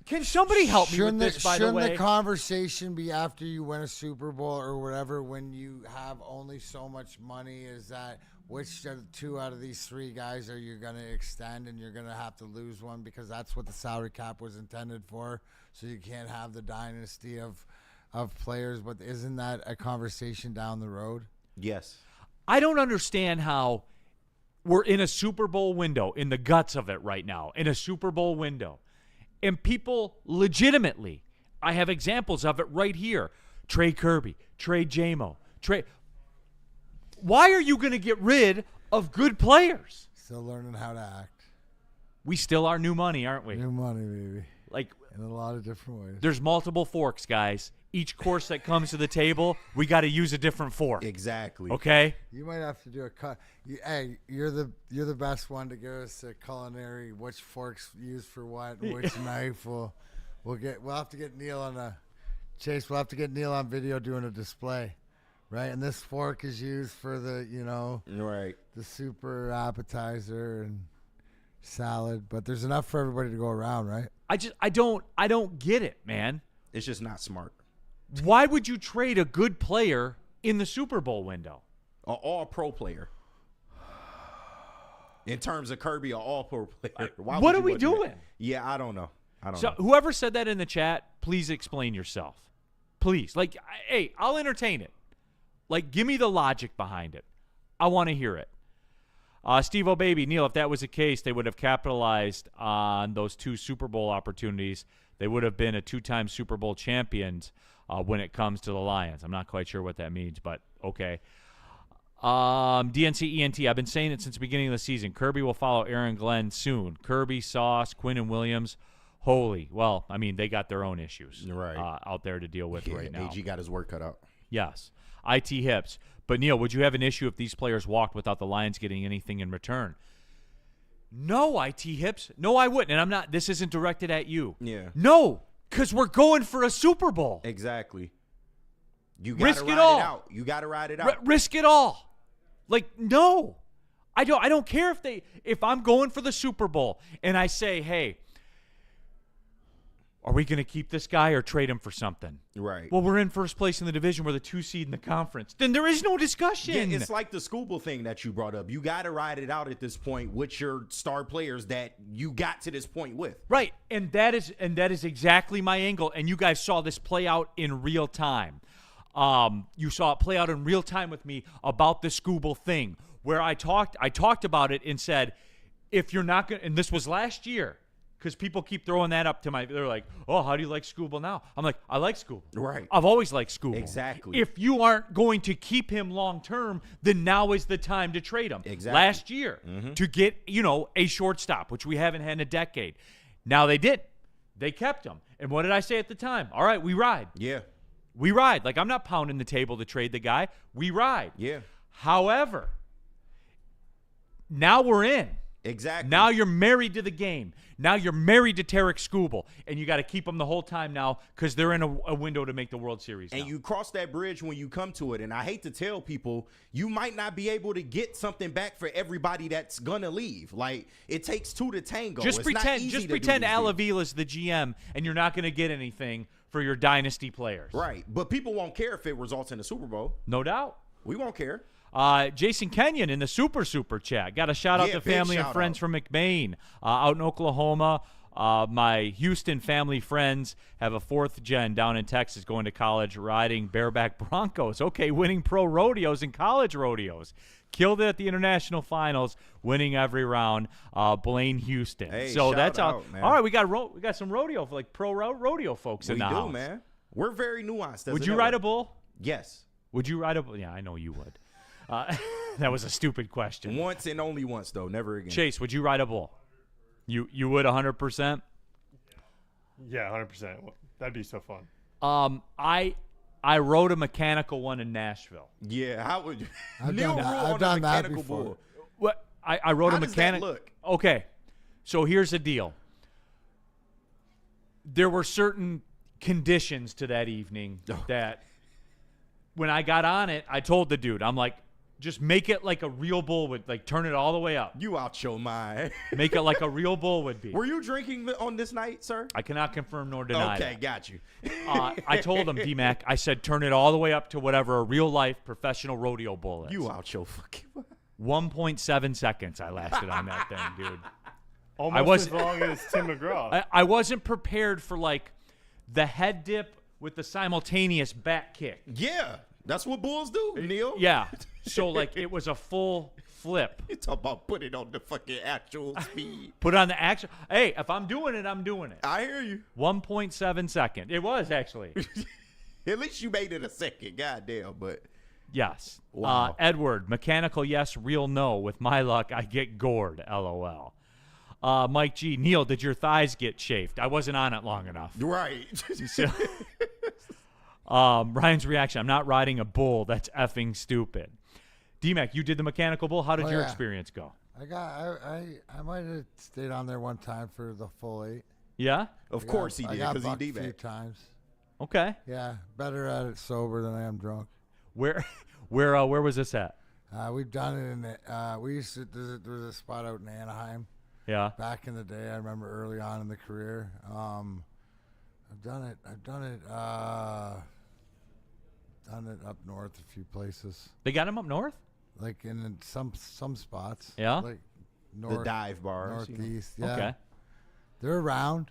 Can somebody help me with this, by the Shouldn't way? the conversation be after you win a Super Bowl or whatever, when you have only so much money, is that which two out of these three guys are you going to extend, and you're going to have to lose one because that's what the salary cap was intended for, so you can't have the dynasty of players. But isn't that a conversation down the road? Yes. I don't understand how we're in a Super Bowl window, in the guts of it right now, in a Super Bowl window. And people legitimately, I have examples of it right here. Trade Kirby, trade JMO, trade. Why are you going to get rid of good players? Still learning how to act. We still are new money, aren't we? New money, baby. Like, in a lot of different ways. there's multiple forks, guys. Each course that comes to the table, we got to use a different fork. Exactly. Okay? You might have to do a cut. You're the best one to give us a culinary, which forks used for what, and which knife. We'll have to get Neil on Chase. We'll have to get Neil on video doing a display, right? And this fork is used for the right, the super appetizer and salad. But there's enough for everybody to go around, right? I don't get it, man. It's just not smart. Why would you trade a good player in the Super Bowl window? An all-pro player. In terms of Kirby, an all-pro player. What are we doing? Yeah, I don't know. So whoever said that in the chat, please explain yourself. Please. Like, hey, I'll entertain it. Like, give me the logic behind it. I want to hear it. Steve O'Baby, Neil, if that was the case, they would have capitalized on those 2 Super Bowl opportunities. They would have been a 2-time Super Bowl champions when it comes to the Lions. I'm not quite sure what that means, but okay. DNC ENT, I've been saying it since the beginning of the season. Kirby will follow Aaron Glenn soon. Kirby, Sauce, Quinn, and Williams. Holy. Well, I mean, they got their own issues out there to deal with right now. AG got his work cut out. Yes. IT Hips. But, Neil, would you have an issue if these players walked without the Lions getting anything in return? No, IT Hips. No, I wouldn't. And I'm not. This isn't directed at you. Yeah. No, because we're going for a Super Bowl. Exactly. You Risk gotta it ride all. it out. You got to ride it out. Risk it all. Like, no. I don't care if I'm going for the Super Bowl and I say, hey, are we going to keep this guy or trade him for something? Right. Well, we're in first place in the division. We're the 2 seed in the conference. Then there is no discussion. Yeah, it's like the Scooble thing that you brought up. You got to ride it out at this point with your star players that you got to this point with. Right, and that is exactly my angle. And you guys saw this play out in real time. You saw it play out in real time with me about the Scooble thing, where I talked about it and said, if you're not going, and this was last year. Because people keep throwing that up to they're like, oh, how do you like Scooble now? I'm like, I like Scooble. Right. I've always liked Scooble. Exactly. If you aren't going to keep him long term, then now is the time to trade him. Exactly. Last year, to get, a shortstop, which we haven't had in a decade. Now they did. They kept him. And what did I say at the time? All right, we ride. Yeah. We ride. Like, I'm not pounding the table to trade the guy. We ride. Yeah. However, now we're in. Exactly. Now you're married to the game. Now you're married to Tarek Skubal, and you got to keep them the whole time now because they're in a window to make the World Series. And now. you cross that bridge when you come to it. And I hate to tell people, you might not be able to get something back for everybody that's gonna leave. Like, it takes 2 to tango. Just It's not pretend, easy just to do pretend these deals. Alavila's the GM, and you're not going to get anything for your dynasty players. Right. But people won't care if it results in a Super Bowl. No doubt. We won't care. Jason Kenyon in the super chat. Got a shout out Yeah, to big family and shout friends out. from McBain out in Oklahoma. My Houston family friends have a 4th gen down in Texas going to college riding bareback Broncos. Okay, winning pro rodeos and college rodeos. Killed it at the international finals, winning every round. Blaine Houston. Hey, so shout that's out, man. all right. We got some rodeo like pro rodeo folks in We the do, house. man. We're very nuanced. as Would a you ride a network. bull? Yes. Would you ride a bull? Yeah, I know you would. That was a stupid question. Once and only once, though. Never again. Chase, would you ride a bull? You would 100%? Yeah, 100%. That'd be so fun. I rode a mechanical one in Nashville. Yeah, how would you? I've Neil done that- Rule I've on done a that mechanical before. bull. What? I rode How a does that mechanic. look? Okay, so here's the deal. There were certain conditions to that evening that when I got on it, I told the dude, I'm like, just make it like a real bull would, like turn it all the way up. You out your mind. Make it like a real bull would be. Were you drinking on this night, sir? I cannot confirm nor deny Okay, that. got you. I told him, D-Mac, I said, turn it all the way up to whatever a real-life professional rodeo bull is. You out your fucking mind. 1.7 seconds I lasted on that thing, dude. Almost was- as long as Tim McGraw. I wasn't prepared for, like, the head dip with the simultaneous back kick. Yeah, that's what bulls do, Neil. Yeah. So, like, it was a full flip. You talk about put it on the fucking actual speed. Put on the action. Hey, if I'm doing it, I'm doing it. I hear you. 1.7 second. It was, actually. At least you made it a second. Goddamn, but Yes. Wow. Edward, mechanical yes, real no. With my luck, I get gored. LOL. Mike G, Neil, did your thighs get chafed? I wasn't on it long enough. right. So- Ryan's reaction, I'm not riding a bull. That's effing stupid. D-Mac, you did the mechanical bull. How did your yeah. experience go? I might have stayed on there one time for the full 8. Yeah? Of course he I did, got because he bucked a few D-back. times. Okay. Yeah, better at it sober than I am drunk. Where was this at? We've done it in the, we used to, there was a spot out in Anaheim Yeah. back in the day. I remember early on in the career. I've done it up north a few places, They got him up north? like in some spots. Yeah? Like north, The dive bars. you know. northeast. Yeah, Okay. they're around.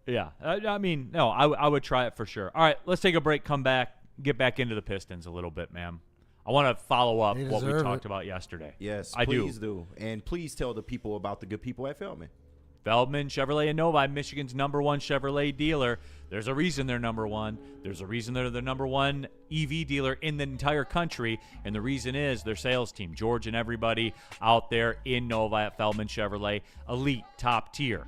Yeah. I mean, no, I would try it for sure. All right, let's take a break, come back, get back into the Pistons a little bit, man. I want to follow up They what we deserve talked it. about yesterday. Yes, I do. please do. And please tell the people about the good people at Feldman. Feldman, Chevrolet, and Novi, Michigan's #1 Chevrolet dealer. There's a reason they're #1. There's a reason they're the #1 EV dealer in the entire country, and the reason is their sales team, George and everybody out there in Novi at Feldman Chevrolet, elite, top tier.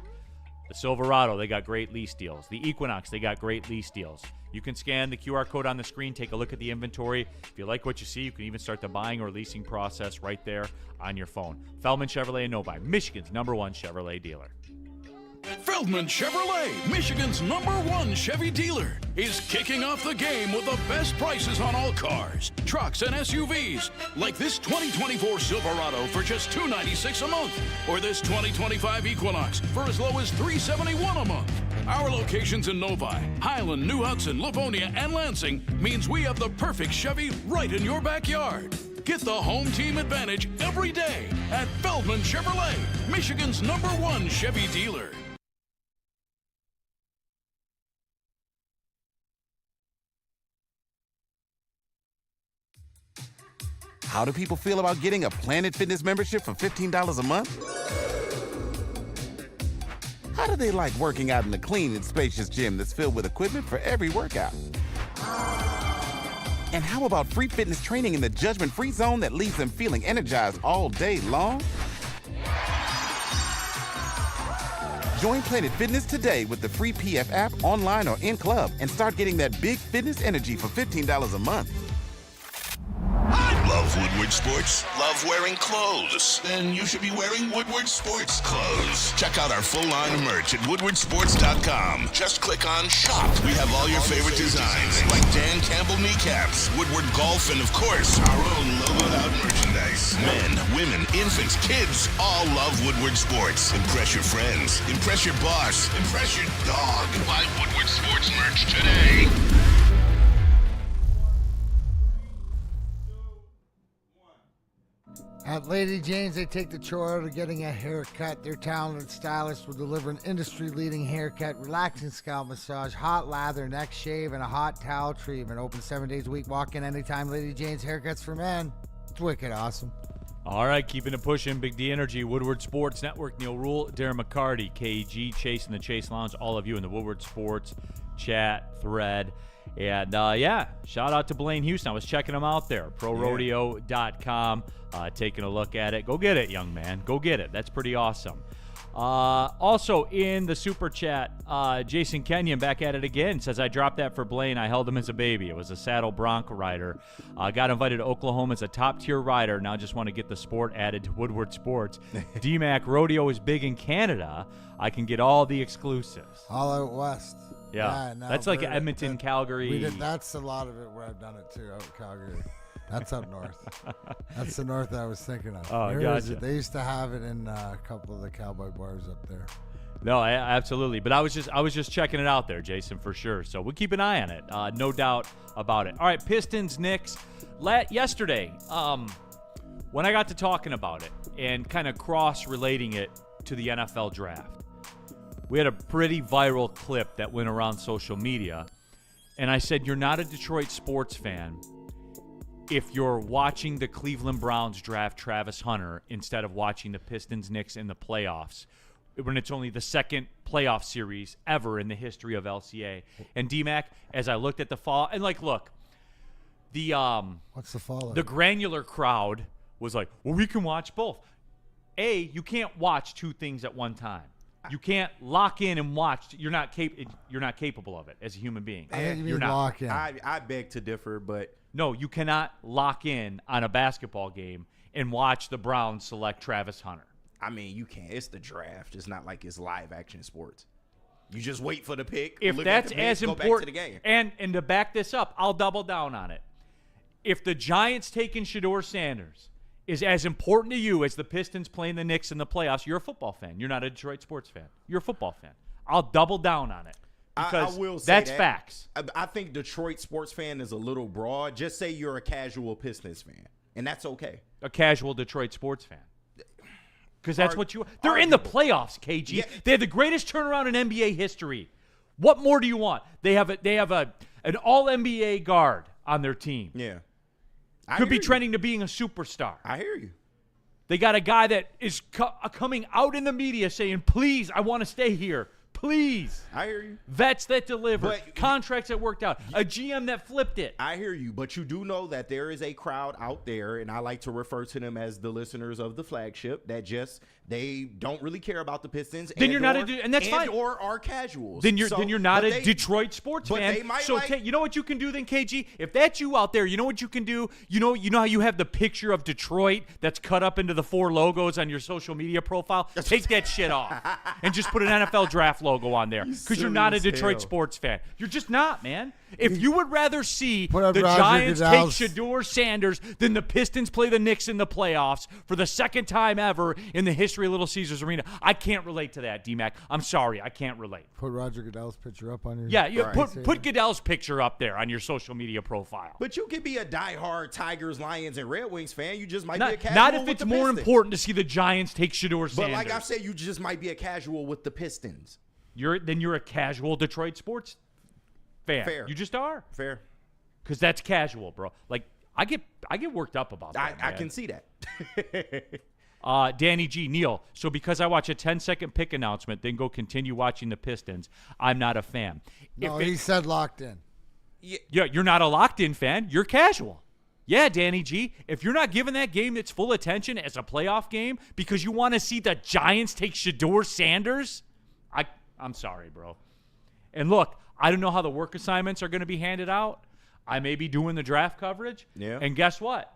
The Silverado, they got great lease deals. The Equinox, they got great lease deals. You can scan the QR code on the screen, take a look at the inventory. If you like what you see, you can even start the buying or leasing process right there on your phone. Feldman Chevrolet in Novi, Michigan's #1 Chevrolet dealer. Feldman Chevrolet, Michigan's #1 Chevy dealer, is kicking off the game with the best prices on all cars, trucks, and SUVs, like this 2024 Silverado for just $296 a month, or this 2025 Equinox for as low as $371 a month. Our locations in Novi, Highland, New Hudson, Livonia, and Lansing means we have the perfect Chevy right in your backyard. Get the home team advantage every day at Feldman Chevrolet, Michigan's #1 Chevy dealer. How do people feel about getting a Planet Fitness membership for $15 a month? How do they like working out in a clean and spacious gym that's filled with equipment for every workout? And how about free fitness training in the judgment-free zone that leaves them feeling energized all day long? Join Planet Fitness today with the free PF app, online or in club, and start getting that big fitness energy for $15 a month. Love Woodward Sports? Love wearing clothes? Then you should be wearing Woodward Sports clothes. Check out our full line of merch at woodwardsports.com. Just click on shop. We have all your favorite designs, like Dan Campbell kneecaps, Woodward Golf, and of course, our own logoed out merchandise. Men, women, infants, kids all love Woodward Sports. Impress your friends. Impress your boss. Impress your dog. Buy Woodward Sports merch today. At Lady Jane's, they take the chore out of getting a haircut. Their talented stylists will deliver an industry-leading haircut, relaxing scalp massage, hot lather, neck shave, and a hot towel treatment. Open 7 days a week. Walk in anytime. Lady Jane's Haircuts for Men. It's wicked awesome. All right, keeping it pushing. Big D Energy, Woodward Sports Network, Neil Rule, Darren McCarty, KG, Chase in the Chase Lounge, all of you in the Woodward Sports chat thread. And, shout out to Blaine Houston. I was checking him out there, ProRodeo.com, taking a look at it. Go get it, young man. Go get it. That's pretty awesome. Also in the super chat, Jason Kenyon back at it again. Says, I dropped that for Blaine. I held him as a baby. It was a saddle bronc rider. Got invited to Oklahoma as a top-tier rider. Now just want to get the sport added to Woodward Sports. DMAC Rodeo is big in Canada. I can get all the exclusives. All out west. Yeah, no, that's like Edmonton, Calgary. That's a lot of it where I've done it too, out in Calgary. That's up north. That's the north I was thinking of. Oh, gotcha. They used to have it in a couple of the cowboy bars up there. No, absolutely. But I was just checking it out there, Jason, for sure. So we'll keep an eye on it. No doubt about it. All right, Pistons, Knicks. Yesterday, when I got to talking about it and kind of cross-relating it to the NFL draft, we had a pretty viral clip that went around social media. And I said, you're not a Detroit sports fan if you're watching the Cleveland Browns draft Travis Hunter instead of watching the Pistons Knicks in the playoffs, when it's only the second playoff series ever in the history of LCA. And DMAC, as I looked at the fall, and look, the what's the fall? The granular crowd was like, well, we can watch both. You can't watch two things at one time. You can't lock in and watch. You're not capable of it as a human being. I think you You're mean not. lock in. I beg to differ, but No, you cannot lock in on a basketball game and watch the Browns select Travis Hunter. I mean, you can't. It's the draft. It's not like it's live action sports. You just wait for the pick. If look at that's the pick, as go back to important, the game. and to back this up, I'll double down on it. If the Giants taking Shedeur Sanders is as important to you as the Pistons playing the Knicks in the playoffs, you're a football fan. You're not a Detroit sports fan. You're a football fan. I'll double down on it because I will say that's that. facts. I think Detroit sports fan is a little broad. Just say you're a casual Pistons fan, and that's okay. A casual Detroit sports fan. Because that's what you – they're in the playoffs, KG. Yeah. They have the greatest turnaround in NBA history. What more do you want? They have an all-NBA guard on their team. Yeah. Could be trending to being a superstar. I hear you. They got a guy that is coming out in the media saying, please, I want to stay here. Please. I hear you. Vets that deliver. But- Contracts that worked out. A GM that flipped it. I hear you, but you do know that there is a crowd out there, and I like to refer to them as the listeners of the flagship that just they don't really care about the Pistons. Then you're not and that's fine. Or are casuals. Then you're not but a Detroit sports but fan. they might So you know what you can do then, KG? If that's you out there, you know what you can do? You know how you have the picture of Detroit that's cut up into the 4 logos on your social media profile? Take that shit off and just put an NFL draft logo on there because you're not a Detroit sports fan. You're just not, man. If you would rather see Put up the Roger Giants Goodell's- take Shedeur Sanders than the Pistons play the Knicks in the playoffs for the second time ever in the history of Little Caesars Arena, I can't relate to that, D-Mac. I'm sorry, I can't relate. Put Roger Goodell's picture up on your. Yeah, put Goodell's picture up there on your social media profile. But you could be a diehard Tigers, Lions, and Red Wings fan. You just might be a casual Not if with it's the more Pistons. important to see the Giants take Shedeur Sanders. But like I said, you just might be a casual with the Pistons. You're a casual Detroit sports fan. Fair. You just are. Fair. Because that's casual, bro. Like I get worked up about that. I man. can see that. Danny G. Neal. So because I watch a 10-second pick announcement, then go continue watching the Pistons, I'm not a fan. No, he said locked in. Yeah, you're not a locked-in fan. You're casual. Yeah, Danny G. If you're not giving that game its full attention as a playoff game because you want to see the Giants take Shedeur Sanders, I'm sorry, bro. And look, I don't know how the work assignments are going to be handed out. I may be doing the draft coverage. Yeah. And guess what?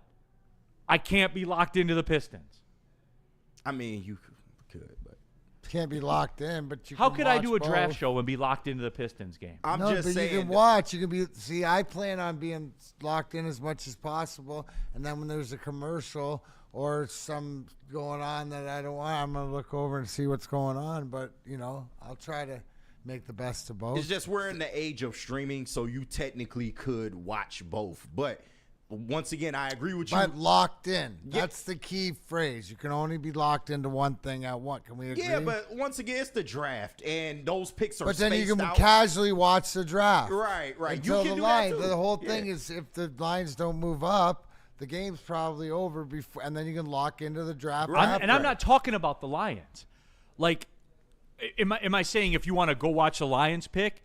I can't be locked into the Pistons. I mean, you could, but Can't be locked in, but you. How can could I watch do a draft both. show and be locked into the Pistons game? I'm No, just but saying. you can watch. You can be. See, I plan on being locked in as much as possible, and then when there's a commercial or some going on that I don't want, I'm gonna look over and see what's going on. But I'll try to make the best of both. It's just we're in the age of streaming, so you technically could watch both. But once again, I agree with you. But locked in. That's the key phrase. You can only be locked into one thing at once. Can we agree? Yeah, but once again, it's the draft, and those picks are But then you spaced can out. casually watch the draft. Right. Until You can the do line. that too. The whole Yeah. thing is if the lines don't move up, the game's probably over before, and then you can lock into the draft. And I'm after. not talking about the Lions. Like, am I saying if you want to go watch the Lions pick?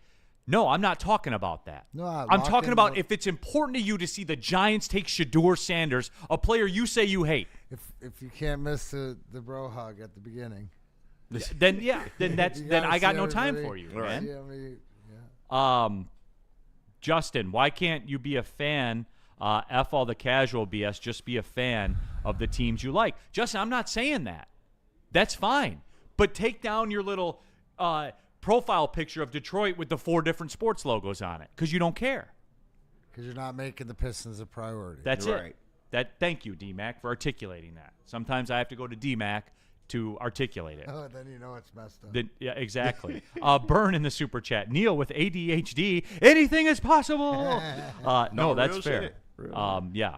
No, I'm not talking about that. No, I'm lock talking in about the- if it's important to you to see the Giants take Shedeur Sanders, a player you say you hate. If you can't miss the bro hug at the beginning. Then You then gotta I got see no time everybody. for you, man. Yeah, I mean, Justin, why can't you be a fan? F all the casual BS. Just be a fan of the teams you like. Justin, I'm not saying that. That's fine. But take down your little profile picture of Detroit with the 4 different sports logos on it because you don't care. because you're not making the Pistons a priority. That's Right. it. Thank you, DMAC, for articulating that. Sometimes I have to go to DMAC to articulate it. Oh, then you know it's messed up. Yeah, exactly. Burn in the super chat. Neil with ADHD. Anything is possible. No, that's real fair. shit. Real Yeah.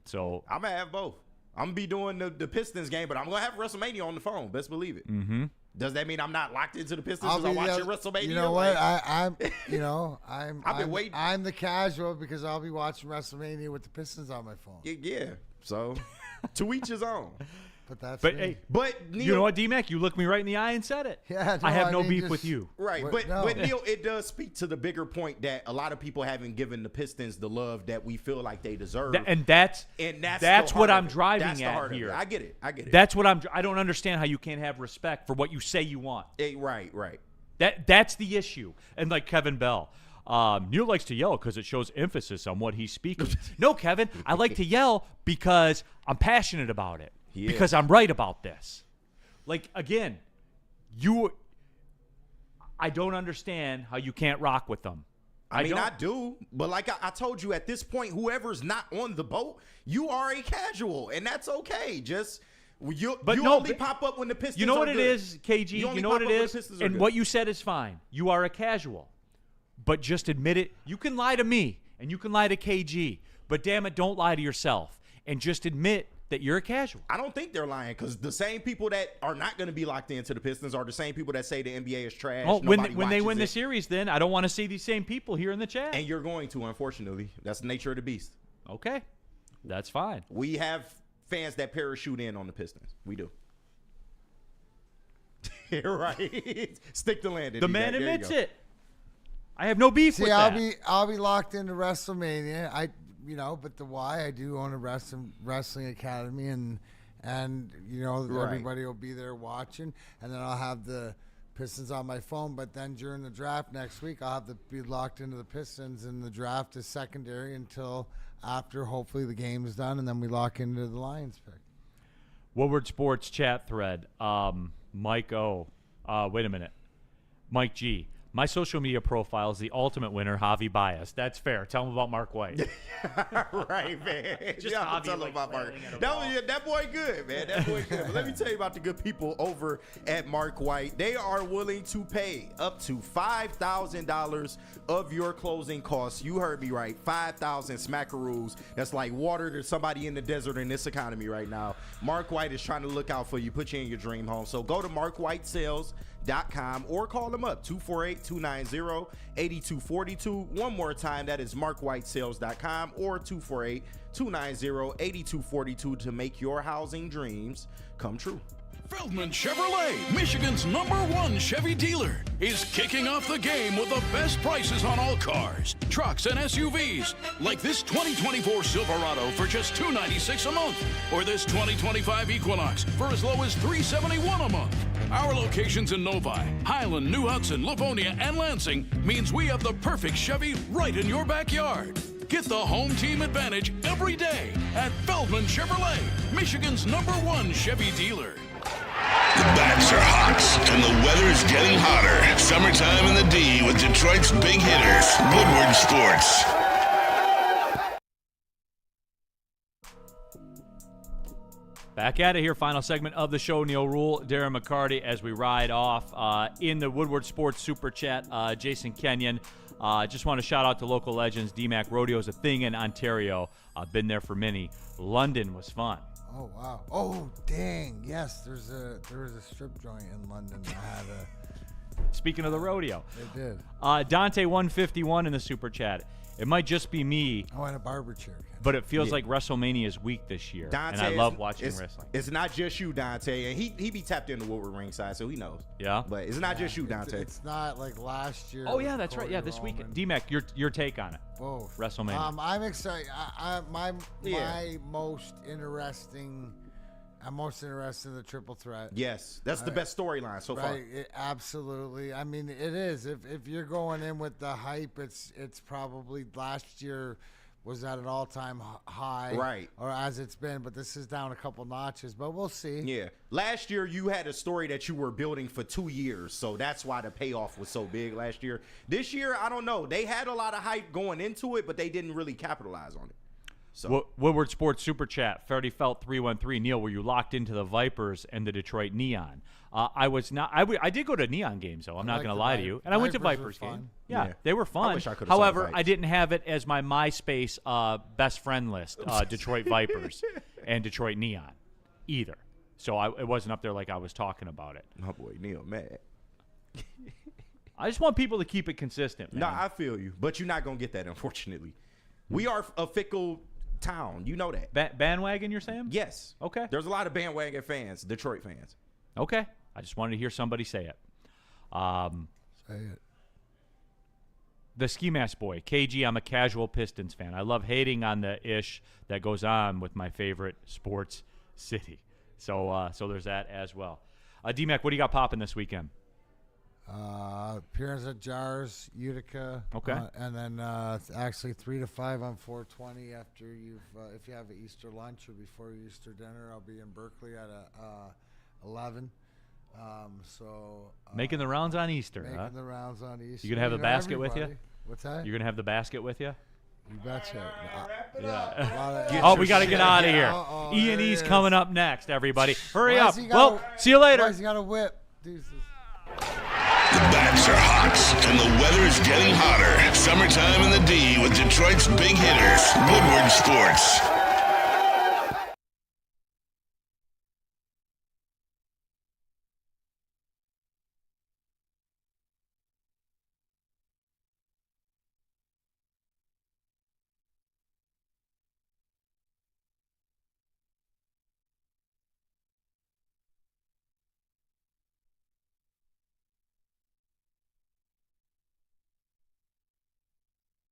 So I'm gonna have both. I'm gonna be doing the Pistons game, but I'm gonna have WrestleMania on the phone. Best believe it. Mm-hmm. Does that mean I'm not locked into the Pistons I'll because I'm be watching the- WrestleMania? You know what? Like, I've been waiting. I'm the casual because I'll be watching WrestleMania with the Pistons on my phone. yeah. So to each his own. But that's But me. hey, But Neil, you know what, DMAC? You looked me right in the eye and said it. Yeah, I no, have I no mean, beef just- with you. right? What- But no. but Neil, it does speak to the bigger point that a lot of people haven't given the Pistons the love that we feel like they deserve. And that's the what heart I'm of it. driving That's the at heart of here. it. I get it. That's what I don't understand how you can't have respect for what you say you want. Right. That's the issue. And like Kevin Bell, Neil likes to yell because it shows emphasis on what he's speaking. No, Kevin, I like to yell because I'm passionate about it. Yeah. Because I'm right about this. Like, again, I don't understand how you can't rock with them. I mean, don't. I do, but like I told you, at this point, whoever's not on the boat, you are a casual, and that's okay. Just you only pop up when the Pistons. You know are what it good. is, KG? You only You know what pop it up when is? the Pistons are And good. what you said is fine. You are a casual. But just admit it. You can lie to me, and you can lie to KG. But damn it, don't lie to yourself. And just admit that you're a casual. I don't think they're lying because the same people that are not going to be locked into the Pistons are the same people that say the NBA is trash. Oh, nobody when they watches win the it. series, then I don't want to see these same people here in the chat. And you're going to, unfortunately. That's the nature of the beast. Okay, that's fine. We have fans that parachute in on the Pistons. We do. Right. Stick to landing. The man admits it. I have no beef with that. I'll be locked into WrestleMania. But the why I do own a wrestling academy, and everybody will be there watching, and then I'll have the Pistons on my phone. But then during the draft next week, I'll have to be locked into the Pistons, and the draft is secondary until after hopefully the game is done, and then we lock into the Lions pick. Woodward Sports chat thread. Mike O. Wait a minute. Mike G. My social media profile is the ultimate winner, Javi Bias. That's fair. Tell him about Mark White. Right, man. Just Javi, tell him about Mark. That boy good, man. That boy good. But let me tell you about the good people over at Mark White. They are willing to pay up to $5,000 of your closing costs. You heard me right. 5,000 smackaroos. That's like water to somebody in the desert in this economy right now. Mark White is trying to look out for you, put you in your dream home. So go to markwhitesales.com or call them up 248-290-8242. One more time, that is markwhitesales.com or 248-290-8242 to make your housing dreams come true. Feldman Chevrolet, Michigan's #1 Chevy dealer, is kicking off the game with the best prices on all cars, trucks, and SUVs, like this 2024 Silverado for just $296 a month, or this 2025 Equinox for as low as $371 a month. Our locations in Novi, Highland, New Hudson, Livonia, and Lansing means we have the perfect Chevy right in your backyard. Get the home team advantage every day at Feldman Chevrolet, Michigan's #1 Chevy dealer. The bats are hot, and the weather's getting hotter. Summertime in the D with Detroit's big hitters, Woodward Sports. Back at it here, final segment of the show. Neil Rule, Darren McCarty, as we ride off in the Woodward Sports Super Chat. Jason Kenyon, just want to shout out to local legends. DMAC Rodeo is a thing in Ontario. I've been there for many. London was fun. Oh wow! Oh dang! Yes, there was a strip joint in London that had a. Speaking of the rodeo, They did. Dante 151 in the super chat. It might just be me, Oh, and a barber chair. but it feels like WrestleMania is weak this year, Dante, and I love watching wrestling. It's not just you, Dante, and he be tapped into Woodward ringside, so he knows. Yeah, But it's not just you, Dante. It's not like last year. Oh with yeah, that's right. Cody Yeah, this Roman. weekend. DMAC, your take on it? Both. WrestleMania. I'm excited. My most interesting. I'm most interested in the triple threat. Yes, that's the best storyline so far. Right, absolutely. I mean, it is. If you're going in with the hype, it's probably last year was at an all-time high, Right. Or as it's been, but this is down a couple notches. But we'll see. Yeah. Last year, you had a story that you were building for 2 years, so that's why the payoff was so big last year. This year, I don't know. They had a lot of hype going into it, but they didn't really capitalize on it. So. Woodward Sports Super Chat, Freddie Felt 313. Neil, were you locked into the Vipers and the Detroit Neon? I was not. I did go to Neon games, though. I'm not going to lie to you. And I went to Vipers games. Yeah, they were fun. I wish I could've saw the However, Vipers. I didn't have it as my MySpace best friend list, Detroit Vipers and Detroit Neon either. So it wasn't up there like I was talking about it. My boy Neil, mad. I just want people to keep it consistent, man. No, I feel you, but you're not going to get that, unfortunately. We are a fickle town. You know that. Bandwagon, you're saying? Yes. Okay. There's a lot of bandwagon fans, Detroit fans. Okay. I just wanted to hear somebody say it. Say it. The Ski Mask Boy, KG, I'm a casual Pistons fan. I love hating on the ish that goes on with my favorite sports city. So there's that as well. D-Mac, what do you got popping this weekend? Appearance at Jars, Utica. Okay. And then actually 3 to 5 on 420 after if you have an Easter lunch or before your Easter dinner, I'll be in Berkeley at 11. Making the rounds on Easter, Making the rounds on Easter. You gonna have the basket with you? everybody. What's that? You're going to have the basket with you? You betcha. We got to get out of here. Uh-oh, E&E's there it coming is. up next, everybody. Hurry Why up. has he got Well, a- see you later. Why has he got a whip? Deuces. The bats are hot, and the weather's getting hotter. Summertime in the D with Detroit's big hitters, Woodward Sports.